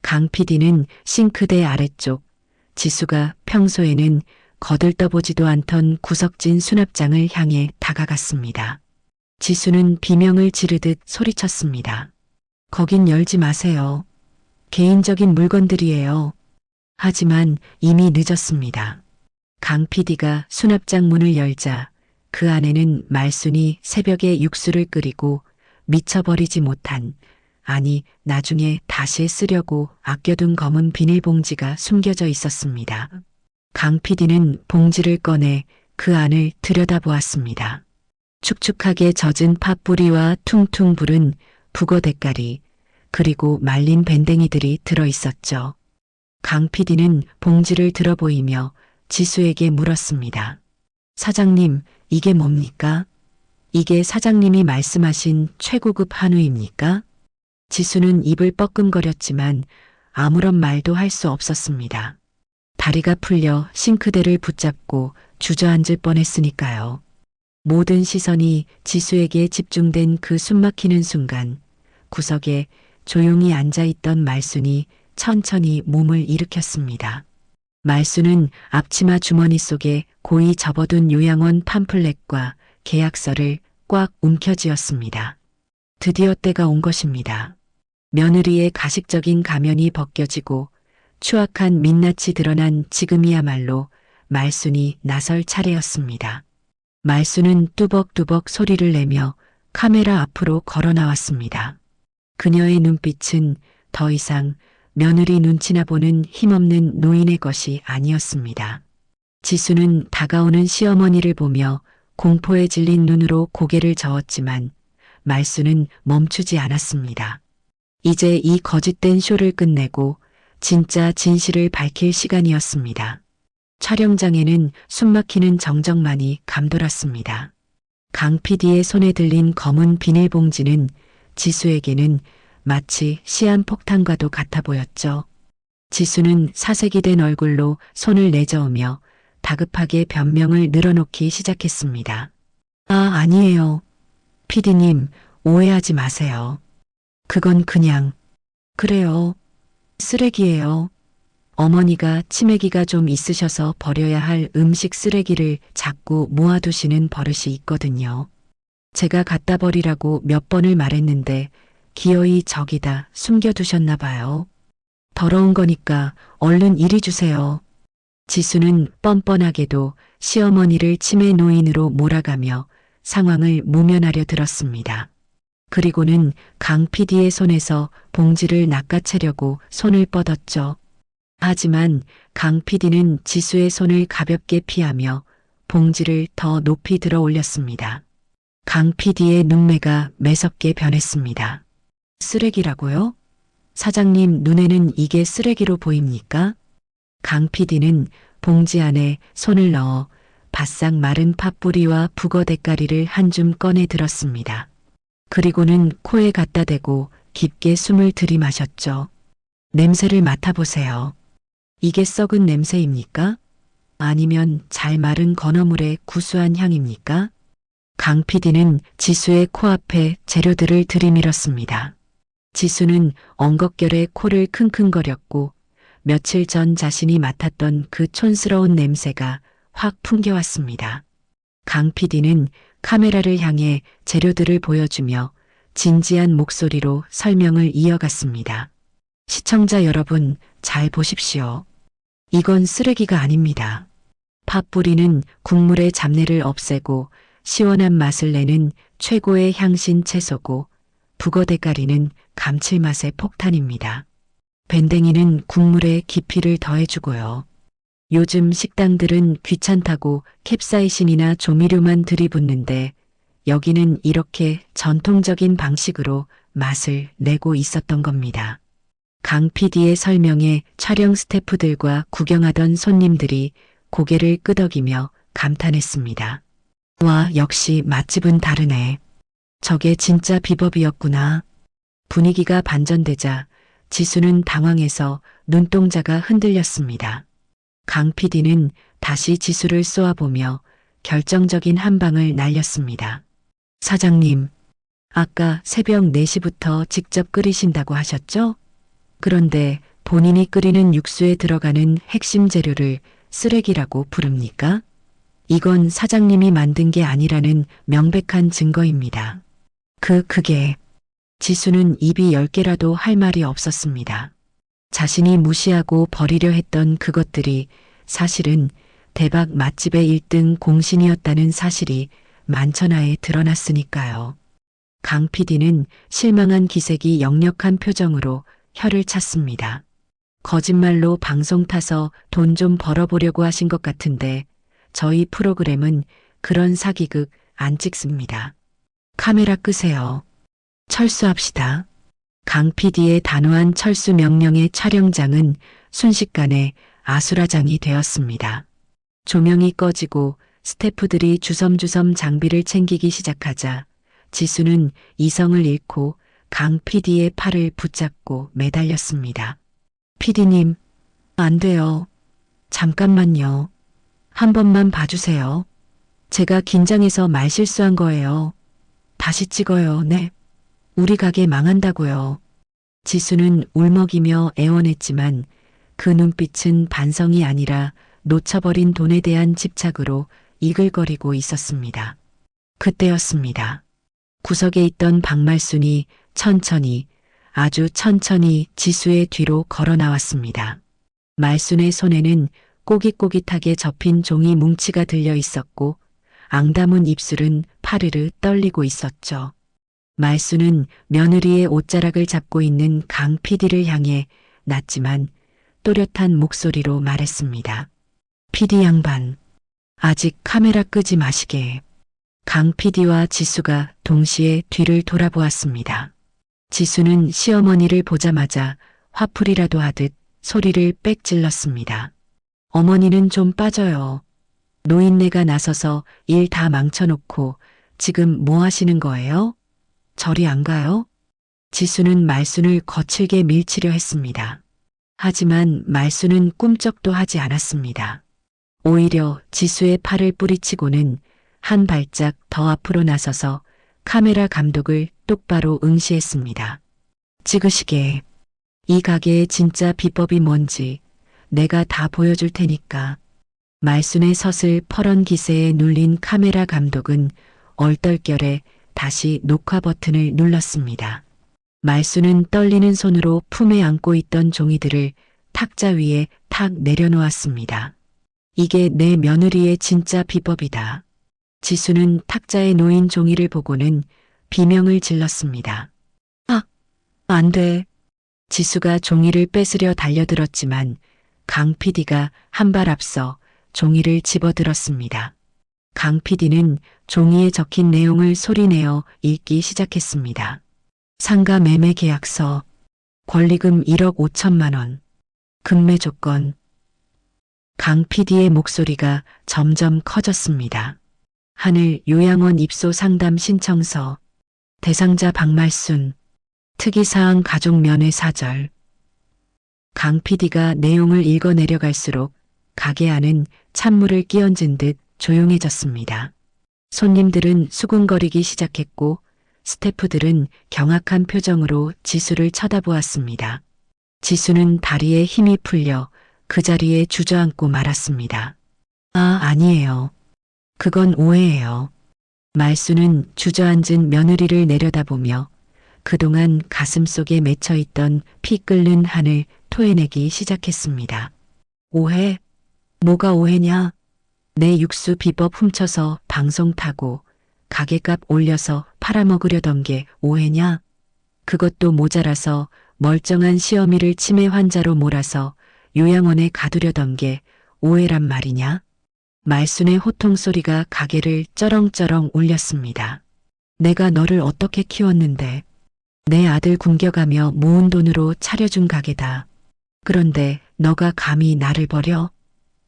강 PD는 싱크대 아래쪽, 지수가 평소에는 거들떠보지도 않던 구석진 수납장을 향해 다가갔습니다. 지수는 비명을 지르듯 소리쳤습니다. 거긴 열지 마세요. 개인적인 물건들이에요. 하지만 이미 늦었습니다. 강 PD가 수납장 문을 열자 그 안에는 말순이 새벽에 육수를 끓이고 미쳐버리지 못한, 아니 나중에 다시 쓰려고 아껴둔 검은 비닐봉지가 숨겨져 있었습니다. 강 PD는 봉지를 꺼내 그 안을 들여다보았습니다. 축축하게 젖은 팥뿌리와 퉁퉁 부른 북어 대가리, 그리고 말린 밴댕이들이 들어 있었죠. 강 PD는 봉지를 들어 보이며 지수에게 물었습니다. 사장님, 이게 뭡니까? 이게 사장님이 말씀하신 최고급 한우입니까? 지수는 입을 뻐끔거렸지만 아무런 말도 할 수 없었습니다. 다리가 풀려 싱크대를 붙잡고 주저앉을 뻔했으니까요. 모든 시선이 지수에게 집중된 그 숨막히는 순간 구석에 조용히 앉아있던 말순이 천천히 몸을 일으켰습니다. 말순은 앞치마 주머니 속에 고이 접어둔 요양원 팜플렛과 계약서를 꽉 움켜쥐었습니다. 드디어 때가 온 것입니다. 며느리의 가식적인 가면이 벗겨지고 추악한 민낯이 드러난 지금이야말로 말순이 나설 차례였습니다. 말순은 뚜벅뚜벅 소리를 내며 카메라 앞으로 걸어 나왔습니다. 그녀의 눈빛은 더 이상 며느리 눈치나 보는 힘없는 노인의 것이 아니었습니다. 지수는 다가오는 시어머니를 보며 공포에 질린 눈으로 고개를 저었지만 말순은 멈추지 않았습니다. 이제 이 거짓된 쇼를 끝내고 진짜 진실을 밝힐 시간이었습니다. 촬영장에는 숨막히는 정적만이 감돌았습니다. 강 PD의 손에 들린 검은 비닐봉지는 지수에게는 마치 시한폭탄과도 같아 보였죠. 지수는 사색이 된 얼굴로 손을 내저으며 다급하게 변명을 늘어놓기 시작했습니다. 아니에요. PD님, 오해하지 마세요. 그건 그냥, 그래요. 쓰레기예요. 어머니가 치매기가 좀 있으셔서 버려야 할 음식 쓰레기를 자꾸 모아두시는 버릇이 있거든요. 제가 갖다 버리라고 몇 번을 말했는데 기어이 저기다 숨겨두셨나 봐요. 더러운 거니까 얼른 이리 주세요. 지수는 뻔뻔하게도 시어머니를 치매 노인으로 몰아가며 상황을 모면하려 들었습니다. 그리고는 강 PD의 손에서 봉지를 낚아채려고 손을 뻗었죠. 하지만 강 PD는 지수의 손을 가볍게 피하며 봉지를 더 높이 들어 올렸습니다. 강 PD의 눈매가 매섭게 변했습니다. 쓰레기라고요? 사장님 눈에는 이게 쓰레기로 보입니까? 강 PD는 봉지 안에 손을 넣어 바싹 마른 팥뿌리와 북어 대가리를 한 줌 꺼내 들었습니다. 그리고는 코에 갖다 대고 깊게 숨을 들이마셨죠. 냄새를 맡아보세요. 이게 썩은 냄새입니까? 아니면 잘 마른 건어물의 구수한 향입니까? 강 PD는 지수의 코앞에 재료들을 들이밀었습니다. 지수는 엉겁결에 코를 킁킁거렸고 며칠 전 자신이 맡았던 그 촌스러운 냄새가 확 풍겨왔습니다. 강 PD는 카메라를 향해 재료들을 보여주며 진지한 목소리로 설명을 이어갔습니다. 시청자 여러분, 잘 보십시오. 이건 쓰레기가 아닙니다. 팥뿌리는 국물의 잡내를 없애고 시원한 맛을 내는 최고의 향신 채소고 북어 대가리는 감칠맛의 폭탄입니다. 밴댕이는 국물에 깊이를 더해주고요. 요즘 식당들은 귀찮다고 캡사이신이나 조미료만 들이붓는데 여기는 이렇게 전통적인 방식으로 맛을 내고 있었던 겁니다. 강 PD의 설명에 촬영 스태프들과 구경하던 손님들이 고개를 끄덕이며 감탄했습니다. 와, 역시 맛집은 다르네. 저게 진짜 비법이었구나. 분위기가 반전되자 지수는 당황해서 눈동자가 흔들렸습니다. 강 PD는 다시 지수를 쏘아보며 결정적인 한 방을 날렸습니다. 사장님, 아까 새벽 4시부터 직접 끓이신다고 하셨죠? 그런데 본인이 끓이는 육수에 들어가는 핵심 재료를 쓰레기라고 부릅니까? 이건 사장님이 만든 게 아니라는 명백한 증거입니다. 그게 지수는 입이 10개라도 할 말이 없었습니다. 자신이 무시하고 버리려 했던 그것들이 사실은 대박 맛집의 1등 공신이었다는 사실이 만천하에 드러났으니까요. 강 PD는 실망한 기색이 역력한 표정으로 혀를 찼습니다. 거짓말로 방송 타서 돈 좀 벌어보려고 하신 것 같은데 저희 프로그램은 그런 사기극 안 찍습니다. 카메라 끄세요. 철수합시다. 강 PD의 단호한 철수 명령에 촬영장은 순식간에 아수라장이 되었습니다. 조명이 꺼지고 스태프들이 주섬주섬 장비를 챙기기 시작하자 지수는 이성을 잃고 강 PD의 팔을 붙잡고 매달렸습니다. PD님, 안 돼요. 잠깐만요. 한 번만 봐주세요. 제가 긴장해서 말실수한 거예요. 다시 찍어요, 네. 우리 가게 망한다고요. 지수는 울먹이며 애원했지만 그 눈빛은 반성이 아니라 놓쳐버린 돈에 대한 집착으로 이글거리고 있었습니다. 그때였습니다. 구석에 있던 박말순이 천천히, 아주 천천히 지수의 뒤로 걸어 나왔습니다. 말순의 손에는 꼬깃꼬깃하게 접힌 종이 뭉치가 들려 있었고 앙다문 입술은 파르르 떨리고 있었죠. 말순은 며느리의 옷자락을 잡고 있는 강 PD를 향해 낮지만 또렷한 목소리로 말했습니다. PD 양반, 아직 카메라 끄지 마시게. 강 PD와 지수가 동시에 뒤를 돌아보았습니다. 지수는 시어머니를 보자마자 화풀이라도 하듯 소리를 빽 질렀습니다. 어머니는 좀 빠져요. 노인네가 나서서 일 다 망쳐놓고 지금 뭐 하시는 거예요? 저리 안 가요? 지수는 말순을 거칠게 밀치려 했습니다. 하지만 말순은 꿈쩍도 하지 않았습니다. 오히려 지수의 팔을 뿌리치고는 한 발짝 더 앞으로 나서서 카메라 감독을 똑바로 응시했습니다. 찍으시게. 이 가게의 진짜 비법이 뭔지 내가 다 보여줄 테니까. 말순의 서슬 퍼런 기세에 눌린 카메라 감독은 얼떨결에 다시 녹화 버튼을 눌렀습니다. 말순은 떨리는 손으로 품에 안고 있던 종이들을 탁자 위에 탁 내려놓았습니다. 이게 내 며느리의 진짜 비법이다. 지수는 탁자에 놓인 종이를 보고는 비명을 질렀습니다. 아, 안 돼. 지수가 종이를 뺏으려 달려들었지만 강 PD가 한 발 앞서 종이를 집어들었습니다. 강 PD는 종이에 적힌 내용을 소리내어 읽기 시작했습니다. 상가 매매 계약서, 권리금 1억 5천만 원, 금매 조건. 강 PD의 목소리가 점점 커졌습니다. 하늘 요양원 입소 상담 신청서, 대상자 박말순, 특이사항 가족 면회 사절. 강 PD가 내용을 읽어 내려갈수록 가게 안은 찬물을 끼얹은 듯 조용해졌습니다. 손님들은 수군거리기 시작했고 스태프들은 경악한 표정으로 지수를 쳐다보았습니다. 지수는 다리에 힘이 풀려 그 자리에 주저앉고 말았습니다. 아, 아니에요. 그건 오해예요. 말순은 주저앉은 며느리를 내려다보며 그동안 가슴속에 맺혀있던 피 끓는 한을 토해내기 시작했습니다. 오해? 뭐가 오해냐? 내 육수 비법 훔쳐서 방송 타고 가게값 올려서 팔아먹으려던 게 오해냐? 그것도 모자라서 멀쩡한 시어미를 치매 환자로 몰아서 요양원에 가두려던 게 오해란 말이냐? 말순의 호통 소리가 가게를 쩌렁쩌렁 울렸습니다. 내가 너를 어떻게 키웠는데 내 아들 굶겨가며 모은 돈으로 차려준 가게다. 그런데 너가 감히 나를 버려?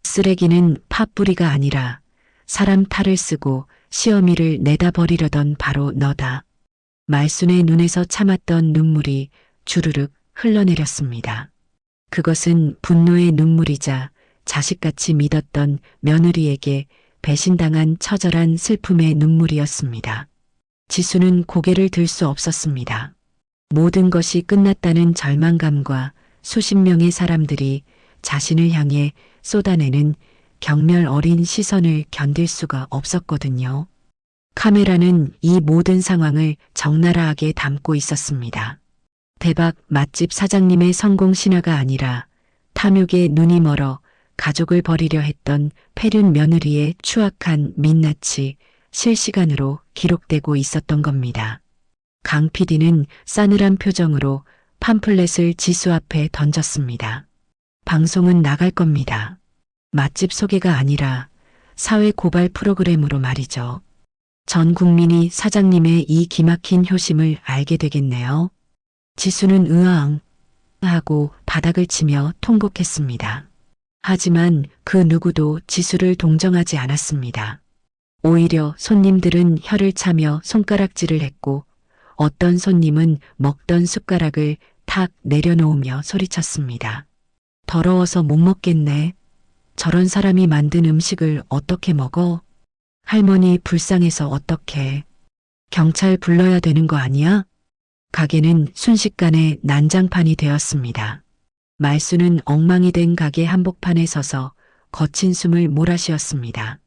쓰레기는 팥뿌리가 아니라 사람 탈을 쓰고 시어미를 내다 버리려던 바로 너다. 말순의 눈에서 참았던 눈물이 주르륵 흘러내렸습니다. 그것은 분노의 눈물이자 자식같이 믿었던 며느리에게 배신당한 처절한 슬픔의 눈물이었습니다. 지수는 고개를 들 수 없었습니다. 모든 것이 끝났다는 절망감과 수십 명의 사람들이 자신을 향해 쏟아내는 경멸 어린 시선을 견딜 수가 없었거든요. 카메라는 이 모든 상황을 적나라하게 담고 있었습니다. 대박 맛집 사장님의 성공 신화가 아니라 탐욕에 눈이 멀어 가족을 버리려 했던 폐륜 며느리의 추악한 민낯이 실시간으로 기록되고 있었던 겁니다. 강 PD는 싸늘한 표정으로 팜플렛을 지수 앞에 던졌습니다. 방송은 나갈 겁니다. 맛집 소개가 아니라 사회 고발 프로그램으로 말이죠. 전 국민이 사장님의 이 기막힌 효심을 알게 되겠네요. 지수는 으앙 하고 바닥을 치며 통곡했습니다. 하지만 그 누구도 지수를 동정하지 않았습니다. 오히려 손님들은 혀를 차며 손가락질을 했고 어떤 손님은 먹던 숟가락을 탁 내려놓으며 소리쳤습니다. 더러워서 못 먹겠네. 저런 사람이 만든 음식을 어떻게 먹어? 할머니 불쌍해서 어떡해. 경찰 불러야 되는 거 아니야? 가게는 순식간에 난장판이 되었습니다. 말수는 엉망이 된 가게 한복판에 서서 거친 숨을 몰아쉬었습니다.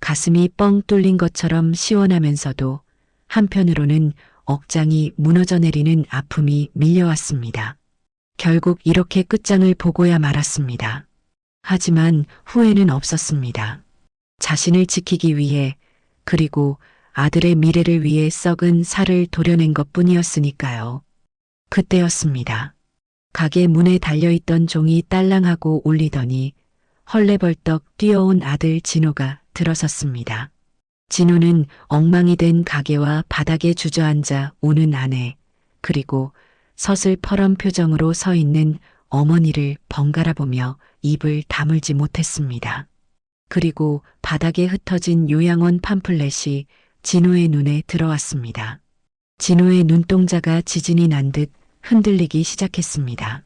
가슴이 뻥 뚫린 것처럼 시원하면서도 한편으로는 억장이 무너져 내리는 아픔이 밀려왔습니다. 결국 이렇게 끝장을 보고야 말았습니다. 하지만 후회는 없었습니다. 자신을 지키기 위해 그리고 아들의 미래를 위해 썩은 살을 도려낸 것뿐이었으니까요. 그때였습니다. 가게 문에 달려있던 종이 딸랑하고 울리더니 헐레벌떡 뛰어온 아들 진호가 들어섰습니다. 진호는 엉망이 된 가게와 바닥에 주저앉아 우는 아내, 그리고 서슬퍼런 표정으로 서 있는 어머니를 번갈아 보며 입을 다물지 못했습니다. 그리고 바닥에 흩어진 요양원 팜플렛이 진호의 눈에 들어왔습니다. 진호의 눈동자가 지진이 난 듯 흔들리기 시작했습니다.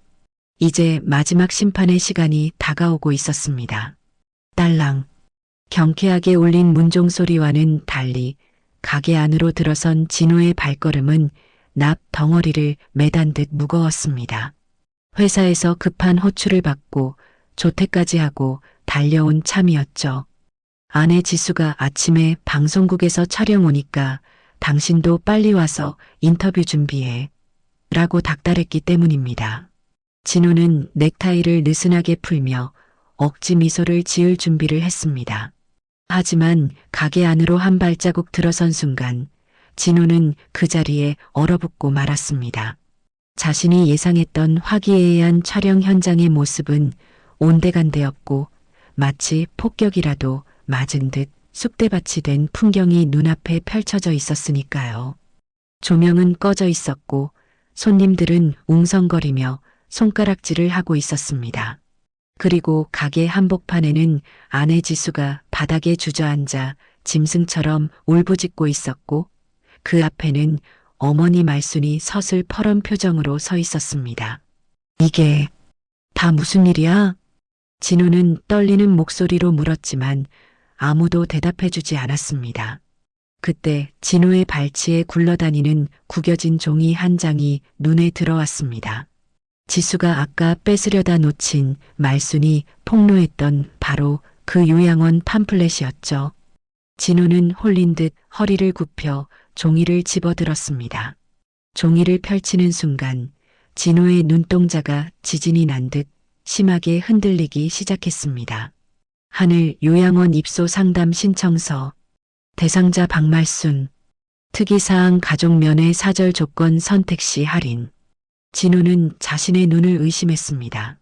이제 마지막 심판의 시간이 다가오고 있었습니다. 딸랑. 경쾌하게 울린 문종 소리와는 달리 가게 안으로 들어선 진호의 발걸음은 납 덩어리를 매단 듯 무거웠습니다. 회사에서 급한 호출을 받고 조퇴까지 하고 달려온 참이었죠. 아내 지수가 아침에 방송국에서 촬영 오니까 당신도 빨리 와서 인터뷰 준비해 라고 닥달했기 때문입니다. 진호는 넥타이를 느슨하게 풀며 억지 미소를 지을 준비를 했습니다. 하지만 가게 안으로 한 발자국 들어선 순간 진호는 그 자리에 얼어붙고 말았습니다. 자신이 예상했던 화기애애한 촬영 현장의 모습은 온데간데없고 마치 폭격이라도 맞은 듯 쑥대밭이 된 풍경이 눈앞에 펼쳐져 있었으니까요. 조명은 꺼져 있었고 손님들은 웅성거리며 손가락질을 하고 있었습니다. 그리고 가게 한복판에는 아내 지수가 바닥에 주저앉아 짐승처럼 울부짖고 있었고 그 앞에는 어머니 말순이 서슬퍼런 표정으로 서 있었습니다. 이게 다 무슨 일이야? 진호는 떨리는 목소리로 물었지만 아무도 대답해주지 않았습니다. 그때 진호의 발치에 굴러다니는 구겨진 종이 한 장이 눈에 들어왔습니다. 지수가 아까 뺏으려다 놓친 말순이 폭로했던 바로 그 요양원 팜플렛이었죠. 진호는 홀린 듯 허리를 굽혀 종이를 집어들었습니다. 종이를 펼치는 순간 진호의 눈동자가 지진이 난 듯 심하게 흔들리기 시작했습니다. 하늘 요양원 입소 상담 신청서, 대상자 박말순, 특이사항 가족면회 사절 조건 선택 시 할인. 진호는 자신의 눈을 의심했습니다.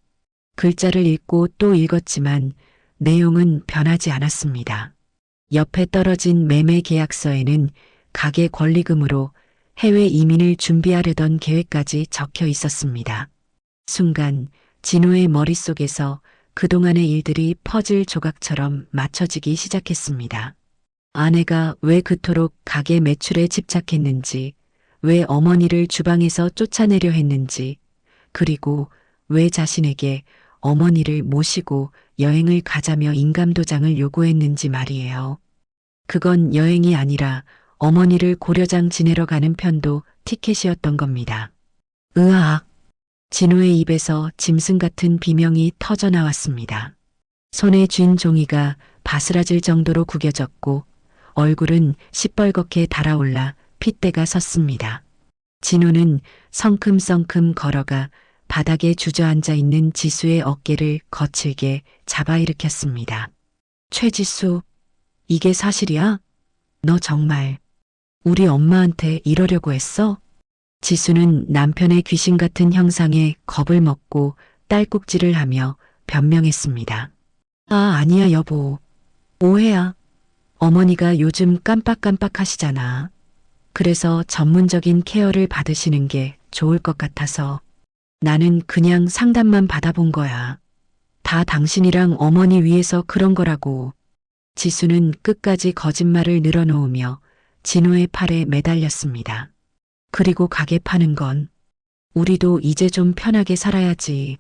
글자를 읽고 또 읽었지만 내용은 변하지 않았습니다. 옆에 떨어진 매매 계약서에는 가게 권리금으로 해외 이민을 준비하려던 계획까지 적혀 있었습니다. 순간 진호의 머릿속에서 그동안의 일들이 퍼즐 조각처럼 맞춰지기 시작했습니다. 아내가 왜 그토록 가게 매출에 집착했는지, 왜 어머니를 주방에서 쫓아내려 했는지, 그리고 왜 자신에게 어머니를 모시고 여행을 가자며 인감도장을 요구했는지 말이에요. 그건 여행이 아니라 어머니를 고려장 지내러 가는 편도 티켓이었던 겁니다. 으악! 진호의 입에서 짐승 같은 비명이 터져 나왔습니다. 손에 쥔 종이가 바스라질 정도로 구겨졌고 얼굴은 시뻘겋게 달아올라 핏대가 섰습니다. 진호는 성큼성큼 걸어가 바닥에 주저앉아 있는 지수의 어깨를 거칠게 잡아일으켰습니다. 최지수, 이게 사실이야? 너 정말 우리 엄마한테 이러려고 했어? 지수는 남편의 귀신 같은 형상에 겁을 먹고 딸꾹질을 하며 변명했습니다. 아, 아니야 여보. 오해야. 어머니가 요즘 깜빡깜빡 하시잖아. 그래서 전문적인 케어를 받으시는 게 좋을 것 같아서 나는 그냥 상담만 받아본 거야. 다 당신이랑 어머니 위해서 그런 거라고. 지수는 끝까지 거짓말을 늘어놓으며 진호의 팔에 매달렸습니다. 그리고 가게 파는 건 우리도 이제 좀 편하게 살아야지.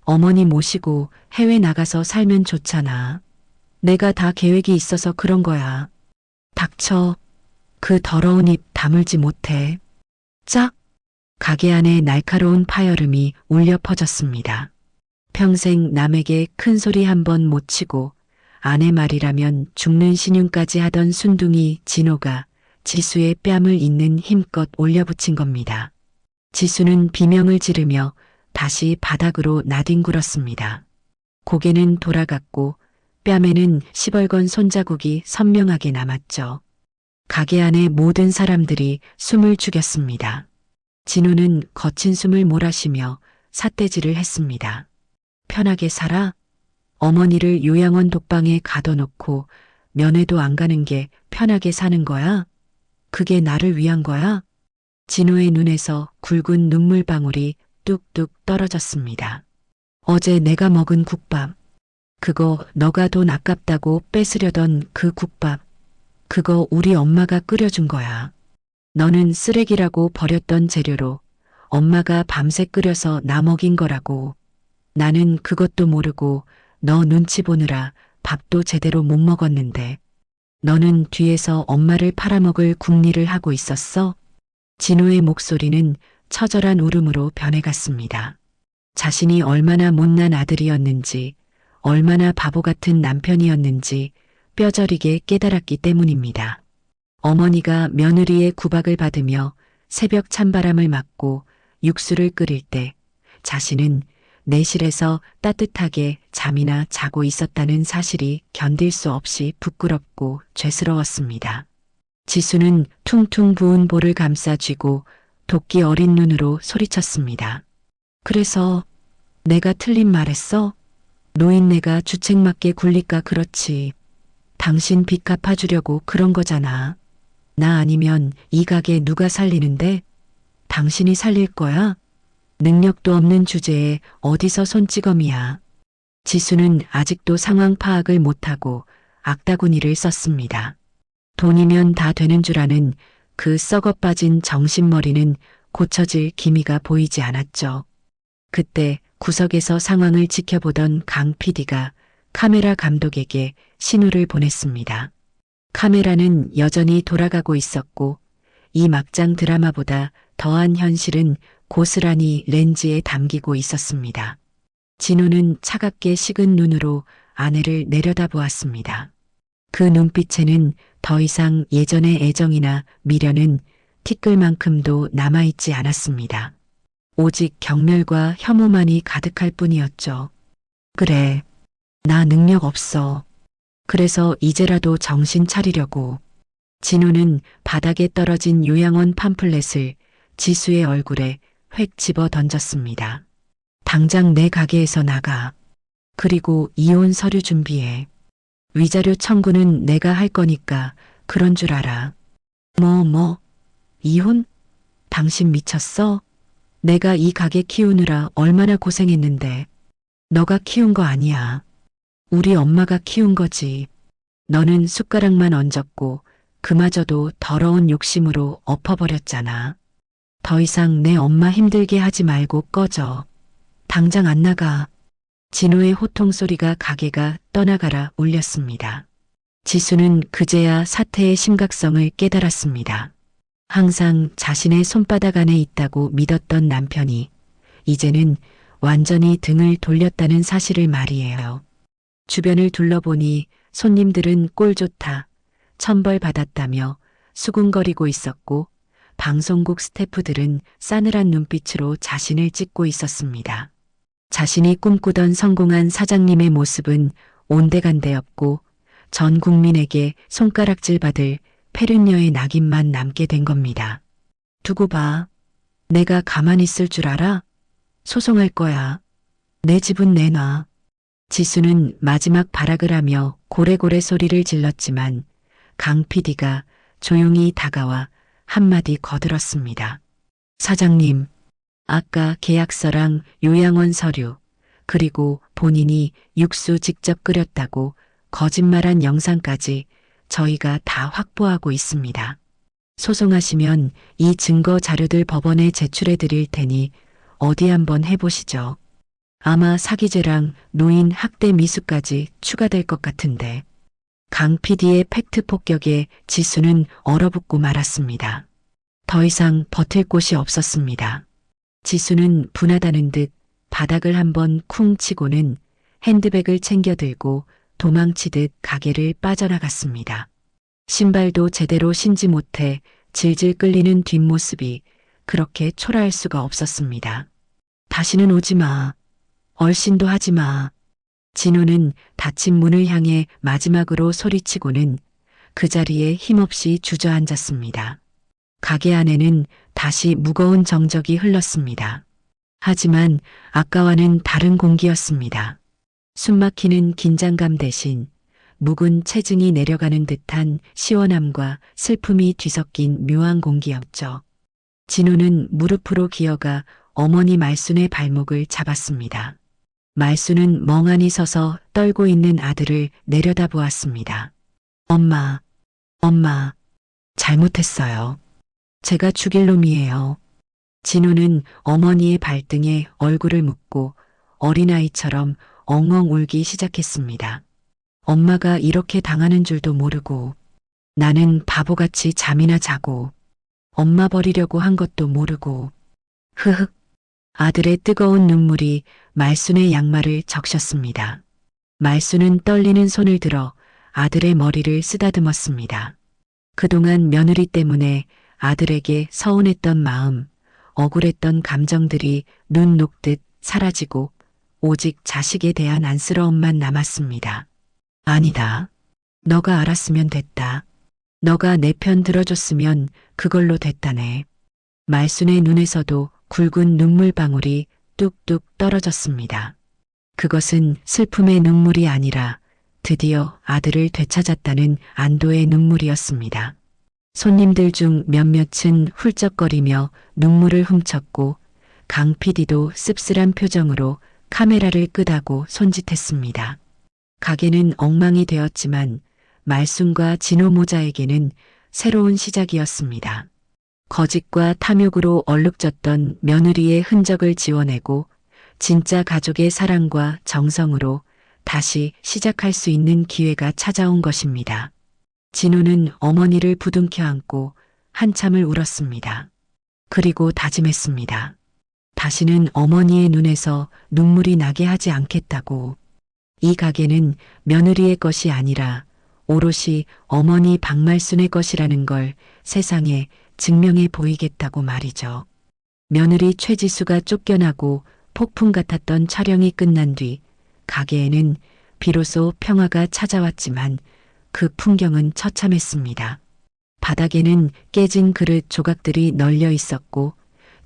어머니 모시고 해외 나가서 살면 좋잖아. 내가 다 계획이 있어서 그런 거야. 닥쳐. 그 더러운 입 다물지 못해. 짝! 가게 안에 날카로운 파열음이 울려 퍼졌습니다. 평생 남에게 큰 소리 한 번 못 치고 아내 말이라면 죽는 신용까지 하던 순둥이 진호가 지수의 뺨을 잇는 힘껏 올려붙인 겁니다. 지수는 비명을 지르며 다시 바닥으로 나뒹굴었습니다. 고개는 돌아갔고 뺨에는 시벌건 손자국이 선명하게 남았죠. 가게 안의 모든 사람들이 숨을 죽였습니다. 진호는 거친 숨을 몰아쉬며 삿대질을 했습니다. 편하게 살아? 어머니를 요양원 독방에 가둬놓고 면회도 안 가는 게 편하게 사는 거야? 그게 나를 위한 거야? 진호의 눈에서 굵은 눈물방울이 뚝뚝 떨어졌습니다. 어제 내가 먹은 국밥. 그거 너가 돈 아깝다고 뺏으려던 그 국밥. 그거 우리 엄마가 끓여준 거야. 너는 쓰레기라고 버렸던 재료로 엄마가 밤새 끓여서 나 먹인 거라고. 나는 그것도 모르고 너 눈치 보느라 밥도 제대로 못 먹었는데 너는 뒤에서 엄마를 팔아먹을 궁리를 하고 있었어? 진호의 목소리는 처절한 울음으로 변해갔습니다. 자신이 얼마나 못난 아들이었는지, 얼마나 바보 같은 남편이었는지 뼈저리게 깨달았기 때문입니다. 어머니가 며느리의 구박을 받으며 새벽 찬바람을 맞고 육수를 끓일 때 자신은 내실에서 따뜻하게 잠이나 자고 있었다는 사실이 견딜 수 없이 부끄럽고 죄스러웠습니다. 지수는 퉁퉁 부은 볼을 감싸 쥐고 도끼 어린 눈으로 소리쳤습니다. 그래서 내가 틀린 말했어? 노인네가 주책맞게 굴리까 그렇지. 당신 빚 갚아주려고 그런 거잖아. 나 아니면 이 가게 누가 살리는데? 당신이 살릴 거야? 능력도 없는 주제에 어디서 손찌검이야. 지수는 아직도 상황 파악을 못하고 악다구니를 썼습니다. 돈이면 다 되는 줄 아는 그 썩어빠진 정신머리는 고쳐질 기미가 보이지 않았죠. 그때 구석에서 상황을 지켜보던 강 PD가 카메라 감독에게 신호를 보냈습니다. 카메라는 여전히 돌아가고 있었고 이 막장 드라마보다 더한 현실은 고스란히 렌즈에 담기고 있었습니다. 진호는 차갑게 식은 눈으로 아내를 내려다보았습니다. 그 눈빛에는 더 이상 예전의 애정이나 미련은 티끌만큼도 남아있지 않았습니다. 오직 경멸과 혐오만이 가득할 뿐이었죠. 그래, 나 능력 없어. 그래서 이제라도 정신 차리려고. 진호는 바닥에 떨어진 요양원 팜플렛을 지수의 얼굴에 획 집어 던졌습니다. 당장 내 가게에서 나가. 그리고 이혼 서류 준비해. 위자료 청구는 내가 할 거니까 그런 줄 알아. 이혼? 당신 미쳤어? 내가 이 가게 키우느라 얼마나 고생했는데. 너가 키운 거 아니야. 우리 엄마가 키운 거지. 너는 숟가락만 얹었고 그마저도 더러운 욕심으로 엎어버렸잖아. 더 이상 내 엄마 힘들게 하지 말고 꺼져. 당장 안 나가. 진호의 호통 소리가 가게가 떠나가라 울렸습니다. 지수는 그제야 사태의 심각성을 깨달았습니다. 항상 자신의 손바닥 안에 있다고 믿었던 남편이 이제는 완전히 등을 돌렸다는 사실을 말이에요. 주변을 둘러보니 손님들은 꼴 좋다, 천벌 받았다며 수군거리고 있었고 방송국 스태프들은 싸늘한 눈빛으로 자신을 찍고 있었습니다. 자신이 꿈꾸던 성공한 사장님의 모습은 온데간데없고 전 국민에게 손가락질 받을 패륜녀의 낙인만 남게 된 겁니다. 두고 봐. 내가 가만히 있을 줄 알아? 소송할 거야. 내 집은 내놔. 지수는 마지막 발악을 하며 고래고래 소리를 질렀지만 강 PD가 조용히 다가와 한마디 거들었습니다. 사장님, 아까 계약서랑 요양원 서류, 그리고 본인이 육수 직접 끓였다고 거짓말한 영상까지 저희가 다 확보하고 있습니다. 소송하시면 이 증거 자료들 법원에 제출해 드릴 테니 어디 한번 해보시죠. 아마 사기죄랑 노인 학대 미수까지 추가될 것 같은데. 강 PD의 팩트 폭격에 지수는 얼어붙고 말았습니다. 더 이상 버틸 곳이 없었습니다. 지수는 분하다는 듯 바닥을 한번 쿵 치고는 핸드백을 챙겨 들고 도망치듯 가게를 빠져나갔습니다. 신발도 제대로 신지 못해 질질 끌리는 뒷모습이 그렇게 초라할 수가 없었습니다. 다시는 오지 마. 얼씬도 하지 마. 진호는 닫힌 문을 향해 마지막으로 소리치고는 그 자리에 힘없이 주저앉았습니다. 가게 안에는 다시 무거운 정적이 흘렀습니다. 하지만 아까와는 다른 공기였습니다. 숨막히는 긴장감 대신 묵은 체증이 내려가는 듯한 시원함과 슬픔이 뒤섞인 묘한 공기였죠. 진호는 무릎으로 기어가 어머니 말순의 발목을 잡았습니다. 말순은 멍하니 서서 떨고 있는 아들을 내려다보았습니다. 엄마, 잘못했어요. 제가 죽일 놈이에요. 진호는 어머니의 발등에 얼굴을 묻고 어린아이처럼 엉엉 울기 시작했습니다. 엄마가 이렇게 당하는 줄도 모르고 나는 바보같이 잠이나 자고 엄마 버리려고 한 것도 모르고 흐흑. 아들의 뜨거운 눈물이 말순의 양말을 적셨습니다. 말순은 떨리는 손을 들어 아들의 머리를 쓰다듬었습니다. 그동안 며느리 때문에 아들에게 서운했던 마음, 억울했던 감정들이 눈 녹듯 사라지고 오직 자식에 대한 안쓰러움만 남았습니다. 아니다. 너가 알았으면 됐다. 너가 내 편 들어줬으면 그걸로 됐다네. 말순의 눈에서도 굵은 눈물방울이 뚝뚝 떨어졌습니다. 그것은 슬픔의 눈물이 아니라 드디어 아들을 되찾았다는 안도의 눈물이었습니다. 손님들 중 몇몇은 훌쩍거리며 눈물을 훔쳤고 강 PD도 씁쓸한 표정으로 카메라를 끄다고 손짓했습니다. 가게는 엉망이 되었지만 말순과 진호 모자에게는 새로운 시작이었습니다. 거짓과 탐욕으로 얼룩졌던 며느리의 흔적을 지워내고 진짜 가족의 사랑과 정성으로 다시 시작할 수 있는 기회가 찾아온 것입니다. 진호는 어머니를 부둥켜 안고 한참을 울었습니다. 그리고 다짐했습니다. 다시는 어머니의 눈에서 눈물이 나게 하지 않겠다고. 이 가게는 며느리의 것이 아니라 오롯이 어머니 박말순의 것이라는 걸 세상에 증명해 보이겠다고 말이죠. 며느리 최지수가 쫓겨나고 폭풍 같았던 촬영이 끝난 뒤 가게에는 비로소 평화가 찾아왔지만 그 풍경은 처참했습니다. 바닥에는 깨진 그릇 조각들이 널려 있었고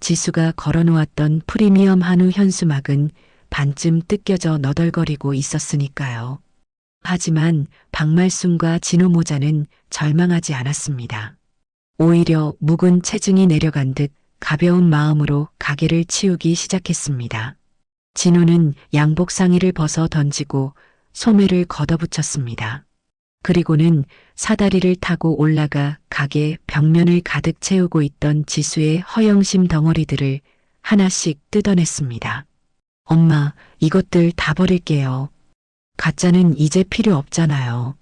지수가 걸어놓았던 프리미엄 한우 현수막은 반쯤 뜯겨져 너덜거리고 있었으니까요. 하지만 박말순과 진호 모자는 절망하지 않았습니다. 오히려 묵은 체증이 내려간 듯 가벼운 마음으로 가게를 치우기 시작했습니다. 진호는 양복 상의를 벗어 던지고 소매를 걷어붙였습니다. 그리고는 사다리를 타고 올라가 가게 벽면을 가득 채우고 있던 지수의 허영심 덩어리들을 하나씩 뜯어냈습니다. 엄마, 이것들 다 버릴게요. 가짜는 이제 필요 없잖아요.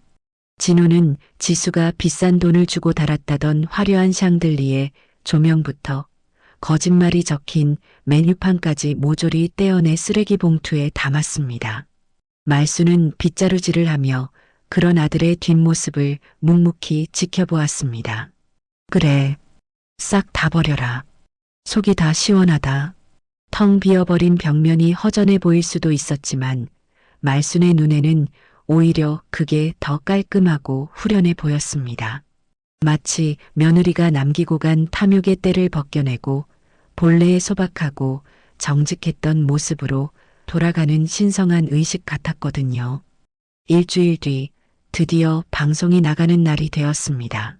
진호는 지수가 비싼 돈을 주고 달았다던 화려한 샹들리에 조명부터 거짓말이 적힌 메뉴판까지 모조리 떼어내 쓰레기 봉투에 담았습니다. 말순은 빗자루질을 하며 그런 아들의 뒷모습을 묵묵히 지켜보았습니다. 그래, 싹 다 버려라. 속이 다 시원하다. 텅 비어버린 벽면이 허전해 보일 수도 있었지만 말순의 눈에는 오히려 그게 더 깔끔하고 후련해 보였습니다. 마치 며느리가 남기고 간 탐욕의 때를 벗겨내고 본래의 소박하고 정직했던 모습으로 돌아가는 신성한 의식 같았거든요. 일주일 뒤 드디어 방송이 나가는 날이 되었습니다.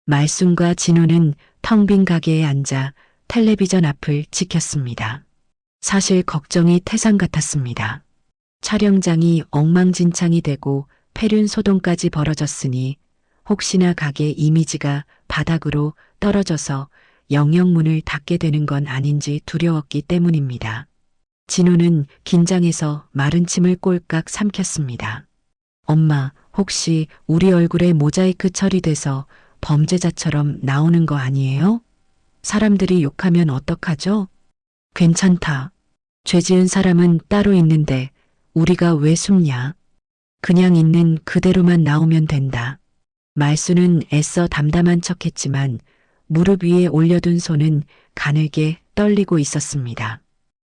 말순과 진호는 텅 빈 가게에 앉아 텔레비전 앞을 지켰습니다. 사실 걱정이 태산 같았습니다. 촬영장이 엉망진창이 되고 폐륜 소동까지 벌어졌으니 혹시나 가게 이미지가 바닥으로 떨어져서 영영 문을 닫게 되는 건 아닌지 두려웠기 때문입니다. 진호는 긴장해서 마른 침을 꼴깍 삼켰습니다. 엄마, 혹시 우리 얼굴에 모자이크 처리돼서 범죄자처럼 나오는 거 아니에요? 사람들이 욕하면 어떡하죠? 괜찮다. 죄 지은 사람은 따로 있는데 우리가 왜 숨냐? 그냥 있는 그대로만 나오면 된다. 말수는 애써 담담한 척했지만 무릎 위에 올려둔 손은 가늘게 떨리고 있었습니다.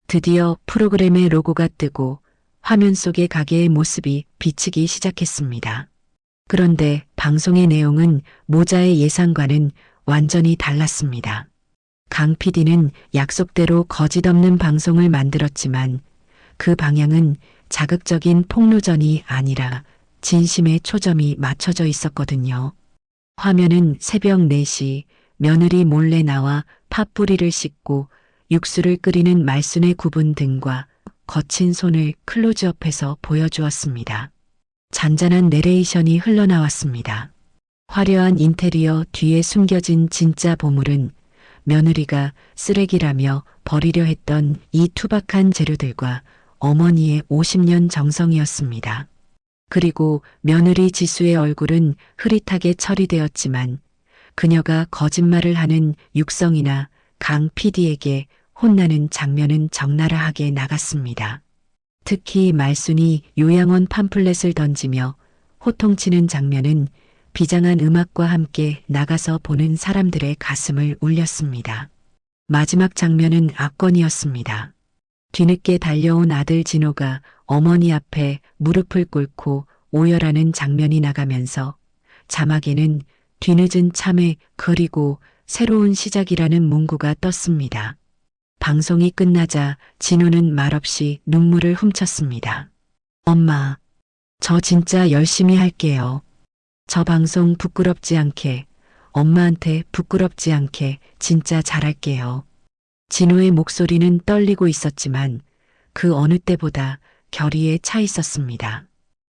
드디어 프로그램의 로고가 뜨고 화면 속의 가게의 모습이 비치기 시작했습니다. 그런데 방송의 내용은 모자의 예상과는 완전히 달랐습니다. 강 PD는 약속대로 거짓 없는 방송을 만들었지만 그 방향은 자극적인 폭로전이 아니라 진심의 초점이 맞춰져 있었거든요. 화면은 새벽 4시 며느리 몰래 나와 팥뿌리를 씻고 육수를 끓이는 말순의 굽은 등과 거친 손을 클로즈업해서 보여주었습니다. 잔잔한 내레이션이 흘러나왔습니다. 화려한 인테리어 뒤에 숨겨진 진짜 보물은 며느리가 쓰레기라며 버리려 했던 이 투박한 재료들과 어머니의 50년 정성이었습니다. 그리고 며느리 지수의 얼굴은 흐릿하게 처리되었지만 그녀가 거짓말을 하는 육성이나 강 PD에게 혼나는 장면은 적나라하게 나갔습니다. 특히 말순이 요양원 팜플렛을 던지며 호통치는 장면은 비장한 음악과 함께 나가서 보는 사람들의 가슴을 울렸습니다. 마지막 장면은 압권이었습니다. 뒤늦게 달려온 아들 진호가 어머니 앞에 무릎을 꿇고 오열하는 장면이 나가면서 자막에는 뒤늦은 참회 그리고 새로운 시작이라는 문구가 떴습니다. 방송이 끝나자 진호는 말없이 눈물을 훔쳤습니다. 엄마, 저 진짜 열심히 할게요. 저 방송 부끄럽지 않게, 엄마한테 부끄럽지 않게 진짜 잘할게요. 진호의 목소리는 떨리고 있었지만 그 어느 때보다 결의에 차 있었습니다.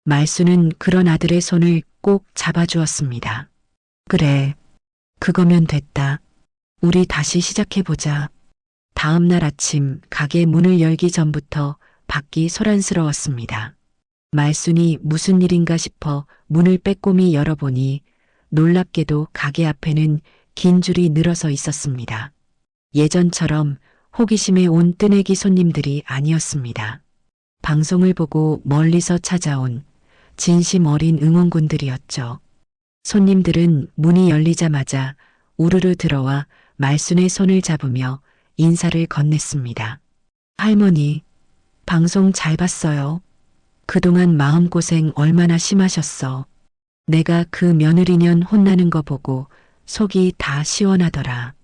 말수는 그런 아들의 손을 꼭 잡아주었습니다. 그래, 그거면 됐다. 우리 다시 시작해보자. 다음 날 아침 가게 문을 열기 전부터 밖이 소란스러웠습니다. 말순이 무슨 일인가 싶어 문을 빼꼼히 열어보니 놀랍게도 가게 앞에는 긴 줄이 늘어서 있었습니다. 예전처럼 호기심에 온 뜨내기 손님들이 아니었습니다. 방송을 보고 멀리서 찾아온 진심 어린 응원군들이었죠. 손님들은 문이 열리자마자 우르르 들어와 말순의 손을 잡으며 인사를 건넸습니다. 할머니, 방송 잘 봤어요. 그동안 마음고생 얼마나 심하셨어. 내가 그 며느리년 혼나는 거 보고 속이 다 시원하더라.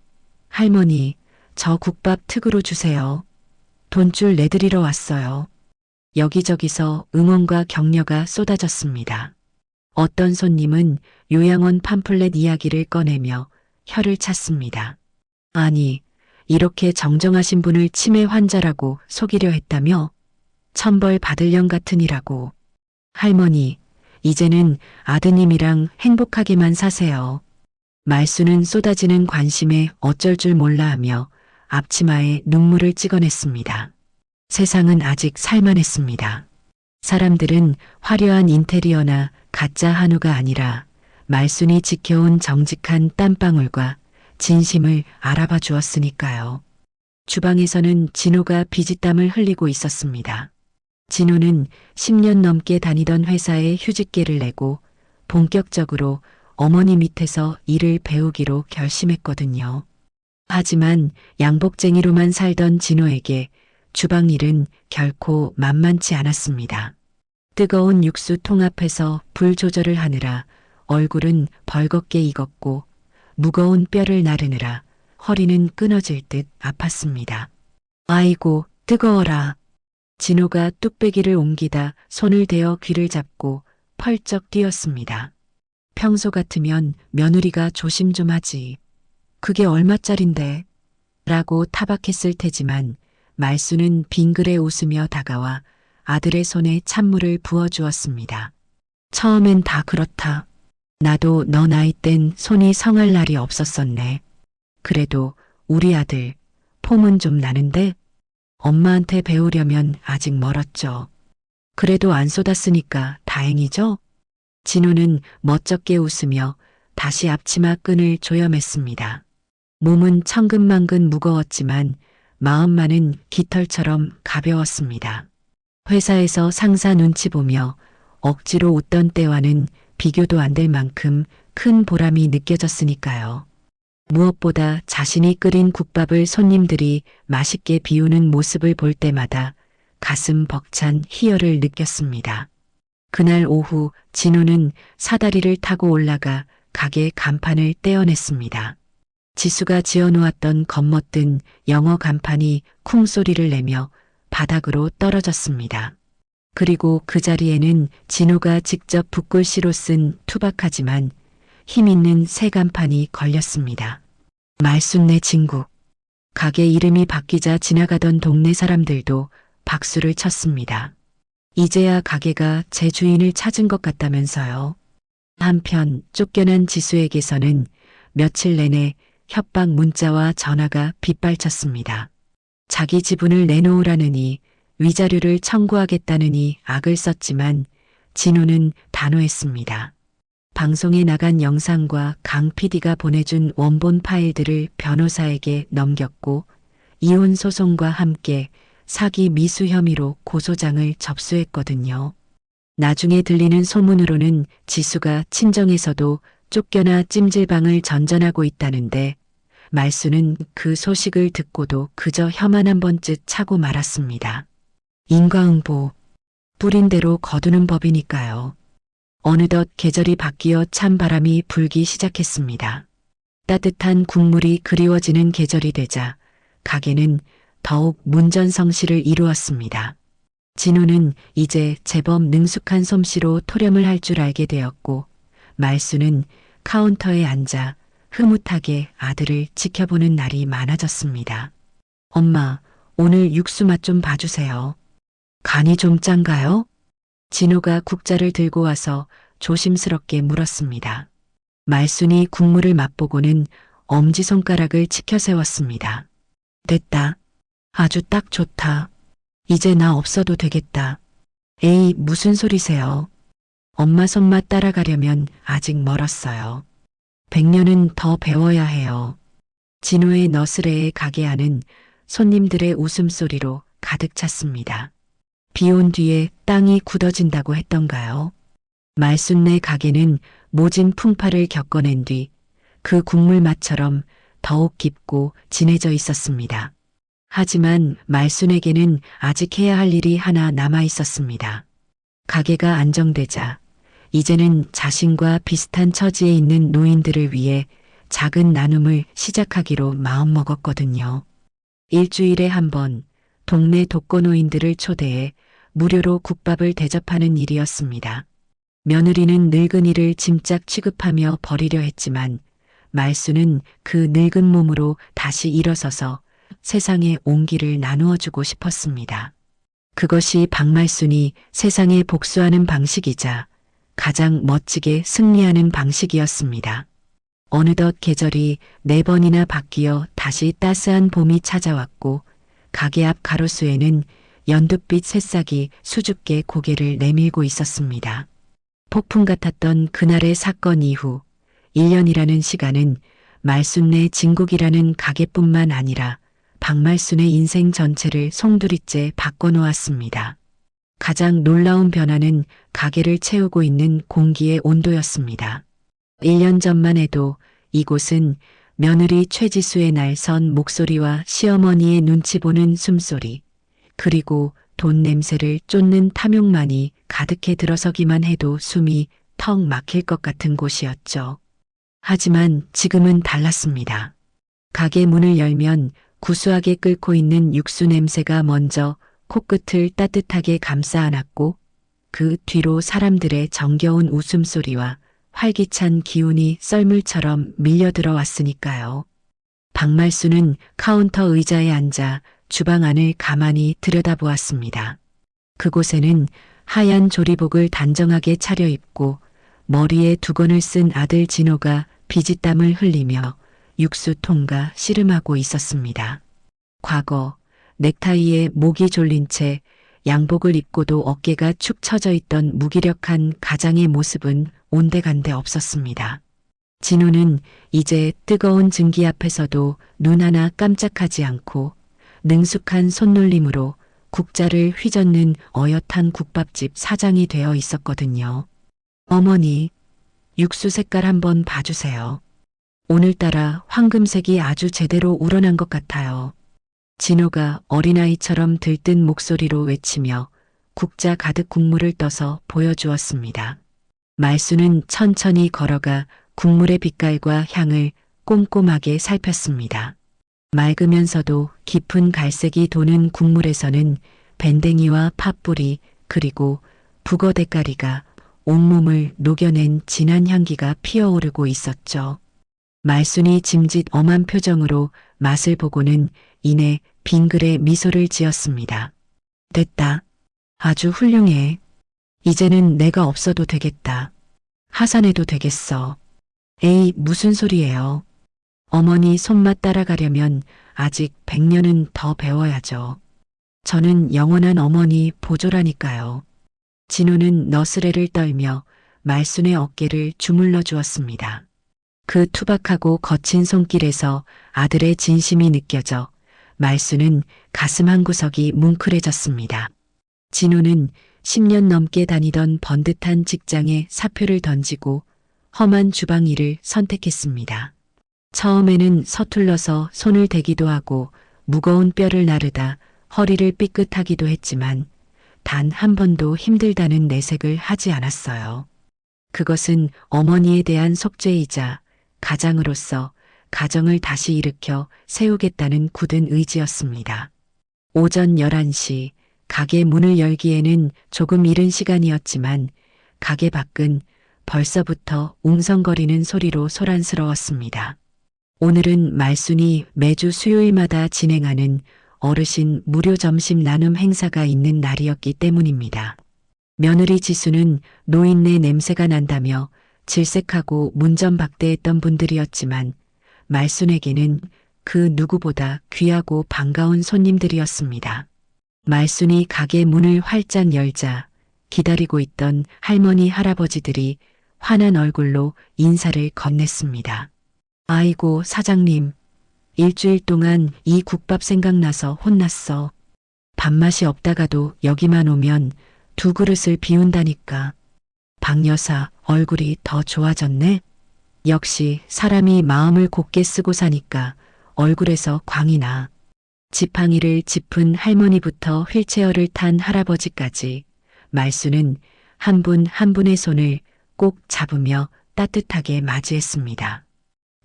할머니, 저 국밥 특으로 주세요. 돈줄 내드리러 왔어요. 여기저기서 응원과 격려가 쏟아졌습니다. 어떤 손님은 요양원 팜플렛 이야기를 꺼내며 혀를 찼습니다. 아니, 이렇게 정정하신 분을 치매 환자라고 속이려 했다며? 천벌 받을 령 같으니라고. 할머니, 이제는 아드님이랑 행복하게만 사세요. 말수는 쏟아지는 관심에 어쩔 줄 몰라 하며 앞치마에 눈물을 찍어냈습니다. 세상은 아직 살만했습니다. 사람들은 화려한 인테리어나 가짜 한우가 아니라 말순이 지켜온 정직한 땀방울과 진심을 알아봐 주었으니까요. 주방에서는 진호가 비지땀을 흘리고 있었습니다. 진호는 10년 넘게 다니던 회사에 휴직계를 내고 본격적으로 어머니 밑에서 일을 배우기로 결심했거든요. 하지만 양복쟁이로만 살던 진호에게 주방 일은 결코 만만치 않았습니다. 뜨거운 육수 통 앞에서 불 조절을 하느라 얼굴은 벌겋게 익었고 무거운 뼈를 나르느라 허리는 끊어질 듯 아팠습니다. 아이고, 뜨거워라. 진호가 뚝배기를 옮기다 손을 대어 귀를 잡고 펄쩍 뛰었습니다. 평소 같으면 며느리가 조심 좀 하지. 그게 얼마짜린데? 라고 타박했을 테지만 말수는 빙그레 웃으며 다가와 아들의 손에 찬물을 부어주었습니다. 처음엔 다 그렇다. 나도 너 나이 땐 손이 성할 날이 없었었네. 그래도 우리 아들 폼은 좀 나는데 엄마한테 배우려면 아직 멀었죠. 그래도 안 쏟았으니까 다행이죠? 진호는 멋쩍게 웃으며 다시 앞치마 끈을 조여맸습니다. 몸은 천근만근 무거웠지만 마음만은 깃털처럼 가벼웠습니다. 회사에서 상사 눈치 보며 억지로 웃던 때와는 비교도 안 될 만큼 큰 보람이 느껴졌으니까요. 무엇보다 자신이 끓인 국밥을 손님들이 맛있게 비우는 모습을 볼 때마다 가슴 벅찬 희열을 느꼈습니다. 그날 오후 진호는 사다리를 타고 올라가 가게 간판을 떼어냈습니다. 지수가 지어놓았던 겉멋든 영어 간판이 쿵 소리를 내며 바닥으로 떨어졌습니다. 그리고 그 자리에는 진호가 직접 붓글씨로 쓴 투박하지만 힘있는 새 간판이 걸렸습니다. 말순내 진국. 가게 이름이 바뀌자 지나가던 동네 사람들도 박수를 쳤습니다. 이제야 가게가 제 주인을 찾은 것 같다면서요. 한편 쫓겨난 지수에게서는 며칠 내내 협박 문자와 전화가 빗발쳤습니다. 자기 지분을 내놓으라느니 위자료를 청구하겠다느니 악을 썼지만 진호는 단호했습니다. 방송에 나간 영상과 강 PD가 보내준 원본 파일들을 변호사에게 넘겼고 이혼 소송과 함께 사기 미수 혐의로 고소장을 접수했거든요. 나중에 들리는 소문으로는 지수가 친정에서도 쫓겨나 찜질방을 전전하고 있다는데 말수는 그 소식을 듣고도 그저 혀만 한 번쯤 차고 말았습니다. 인과응보, 뿌린 대로 거두는 법이니까요. 어느덧 계절이 바뀌어 찬바람이 불기 시작했습니다. 따뜻한 국물이 그리워지는 계절이 되자 가게는 더욱 문전성시를 이루었습니다. 진호는 이제 제법 능숙한 솜씨로 토렴을 할 줄 알게 되었고 말수는 카운터에 앉아 흐뭇하게 아들을 지켜보는 날이 많아졌습니다. 엄마, 오늘 육수 맛 좀 봐주세요. 간이 좀 짠가요? 진호가 국자를 들고 와서 조심스럽게 물었습니다. 말순이 국물을 맛보고는 엄지손가락을 치켜 세웠습니다. 됐다. 아주 딱 좋다. 이제 나 없어도 되겠다. 에이, 무슨 소리세요? 엄마 손맛 따라가려면 아직 멀었어요. 100년은 더 배워야 해요. 진호의 너스레의 가게 안은 손님들의 웃음소리로 가득 찼습니다. 비 온 뒤에 땅이 굳어진다고 했던가요? 말순네 가게는 모진 풍파를 겪어낸 뒤 그 국물 맛처럼 더욱 깊고 진해져 있었습니다. 하지만 말순에게는 아직 해야 할 일이 하나 남아 있었습니다. 가게가 안정되자 이제는 자신과 비슷한 처지에 있는 노인들을 위해 작은 나눔을 시작하기로 마음먹었거든요. 일주일에 한 번 동네 독거노인들을 초대해 무료로 국밥을 대접하는 일이었습니다. 며느리는 늙은이를 짐짝 취급하며 버리려 했지만 말수는 그 늙은 몸으로 다시 일어서서 세상에 온기를 나누어주고 싶었습니다. 그것이 박말순이 세상에 복수하는 방식이자 가장 멋지게 승리하는 방식이었습니다. 어느덧 계절이 4번이나 바뀌어 다시 따스한 봄이 찾아왔고 가게 앞 가로수에는 연두빛 새싹이 수줍게 고개를 내밀고 있었습니다. 폭풍 같았던 그날의 사건 이후 1년이라는 시간은 말순네 진국이라는 가게뿐만 아니라 박말순의 인생 전체를 송두리째 바꿔놓았습니다. 가장 놀라운 변화는 가게를 채우고 있는 공기의 온도였습니다. 1년 전만 해도 이곳은 며느리 최지수의 날선 목소리와 시어머니의 눈치 보는 숨소리, 그리고 돈 냄새를 쫓는 탐욕만이 가득해 들어서기만 해도 숨이 턱 막힐 것 같은 곳이었죠. 하지만 지금은 달랐습니다. 가게 문을 열면 구수하게 끓고 있는 육수 냄새가 먼저 코끝을 따뜻하게 감싸 안았고 그 뒤로 사람들의 정겨운 웃음소리와 활기찬 기운이 썰물처럼 밀려들어 왔으니까요. 박말수는 카운터 의자에 앉아 주방 안을 가만히 들여다보았습니다. 그곳에는 하얀 조리복을 단정하게 차려입고 머리에 두건을 쓴 아들 진호가 비지땀을 흘리며 육수통과 씨름하고 있었습니다. 과거 넥타이에 목이 졸린 채 양복을 입고도 어깨가 축 처져 있던 무기력한 가장의 모습은 온데간데 없었습니다. 진호는 이제 뜨거운 증기 앞에서도 눈 하나 깜짝하지 않고 능숙한 손놀림으로 국자를 휘젓는 어엿한 국밥집 사장이 되어 있었거든요. 어머니, 육수 색깔 한번 봐주세요. 오늘따라 황금색이 아주 제대로 우러난 것 같아요. 진호가 어린아이처럼 들뜬 목소리로 외치며 국자 가득 국물을 떠서 보여주었습니다. 말수는 천천히 걸어가 국물의 빛깔과 향을 꼼꼼하게 살폈습니다. 맑으면서도 깊은 갈색이 도는 국물에서는 밴댕이와 팥뿌리 그리고 북어 대가리가 온몸을 녹여낸 진한 향기가 피어오르고 있었죠. 말순이 짐짓 엄한 표정으로 맛을 보고는 이내 빙그레 미소를 지었습니다. 됐다. 아주 훌륭해. 이제는 내가 없어도 되겠다. 하산해도 되겠어. 에이, 무슨 소리예요. 어머니 손맛 따라가려면 아직 100년은 더 배워야죠. 저는 영원한 어머니 보조라니까요. 진호는 너스레를 떨며 말순의 어깨를 주물러 주었습니다. 그 투박하고 거친 손길에서 아들의 진심이 느껴져 말순은 가슴 한구석이 뭉클해졌습니다. 진호는 10년 넘게 다니던 번듯한 직장에 사표를 던지고 험한 주방 일을 선택했습니다. 처음에는 서툴러서 손을 대기도 하고 무거운 뼈를 나르다 허리를 삐끗하기도 했지만 단 한 번도 힘들다는 내색을 하지 않았어요. 그것은 어머니에 대한 속죄이자 가장으로서 가정을 다시 일으켜 세우겠다는 굳은 의지였습니다. 오전 11시 가게 문을 열기에는 조금 이른 시간이었지만 가게 밖은 벌써부터 웅성거리는 소리로 소란스러웠습니다. 오늘은 말순이 매주 수요일마다 진행하는 어르신 무료 점심 나눔 행사가 있는 날이었기 때문입니다. 며느리 지수는 노인네 냄새가 난다며 질색하고 문전박대했던 분들이었지만 말순에게는 그 누구보다 귀하고 반가운 손님들이었습니다. 말순이 가게 문을 활짝 열자 기다리고 있던 할머니 할아버지들이 환한 얼굴로 인사를 건넸습니다. 아이고 사장님, 일주일 동안 이 국밥 생각나서 혼났어. 밥맛이 없다가도 여기만 오면 2그릇을 비운다니까. 박 여사 얼굴이 더 좋아졌네. 역시 사람이 마음을 곱게 쓰고 사니까 얼굴에서 광이 나. 지팡이를 짚은 할머니부터 휠체어를 탄 할아버지까지 말수는 한 분 한 분의 손을 꼭 잡으며 따뜻하게 맞이했습니다.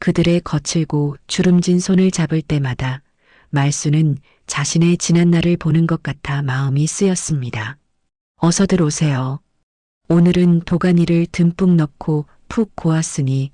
그들의 거칠고 주름진 손을 잡을 때마다 말수는 자신의 지난날을 보는 것 같아 마음이 쓰였습니다. 어서들 오세요. 오늘은 도가니를 듬뿍 넣고 푹 고았으니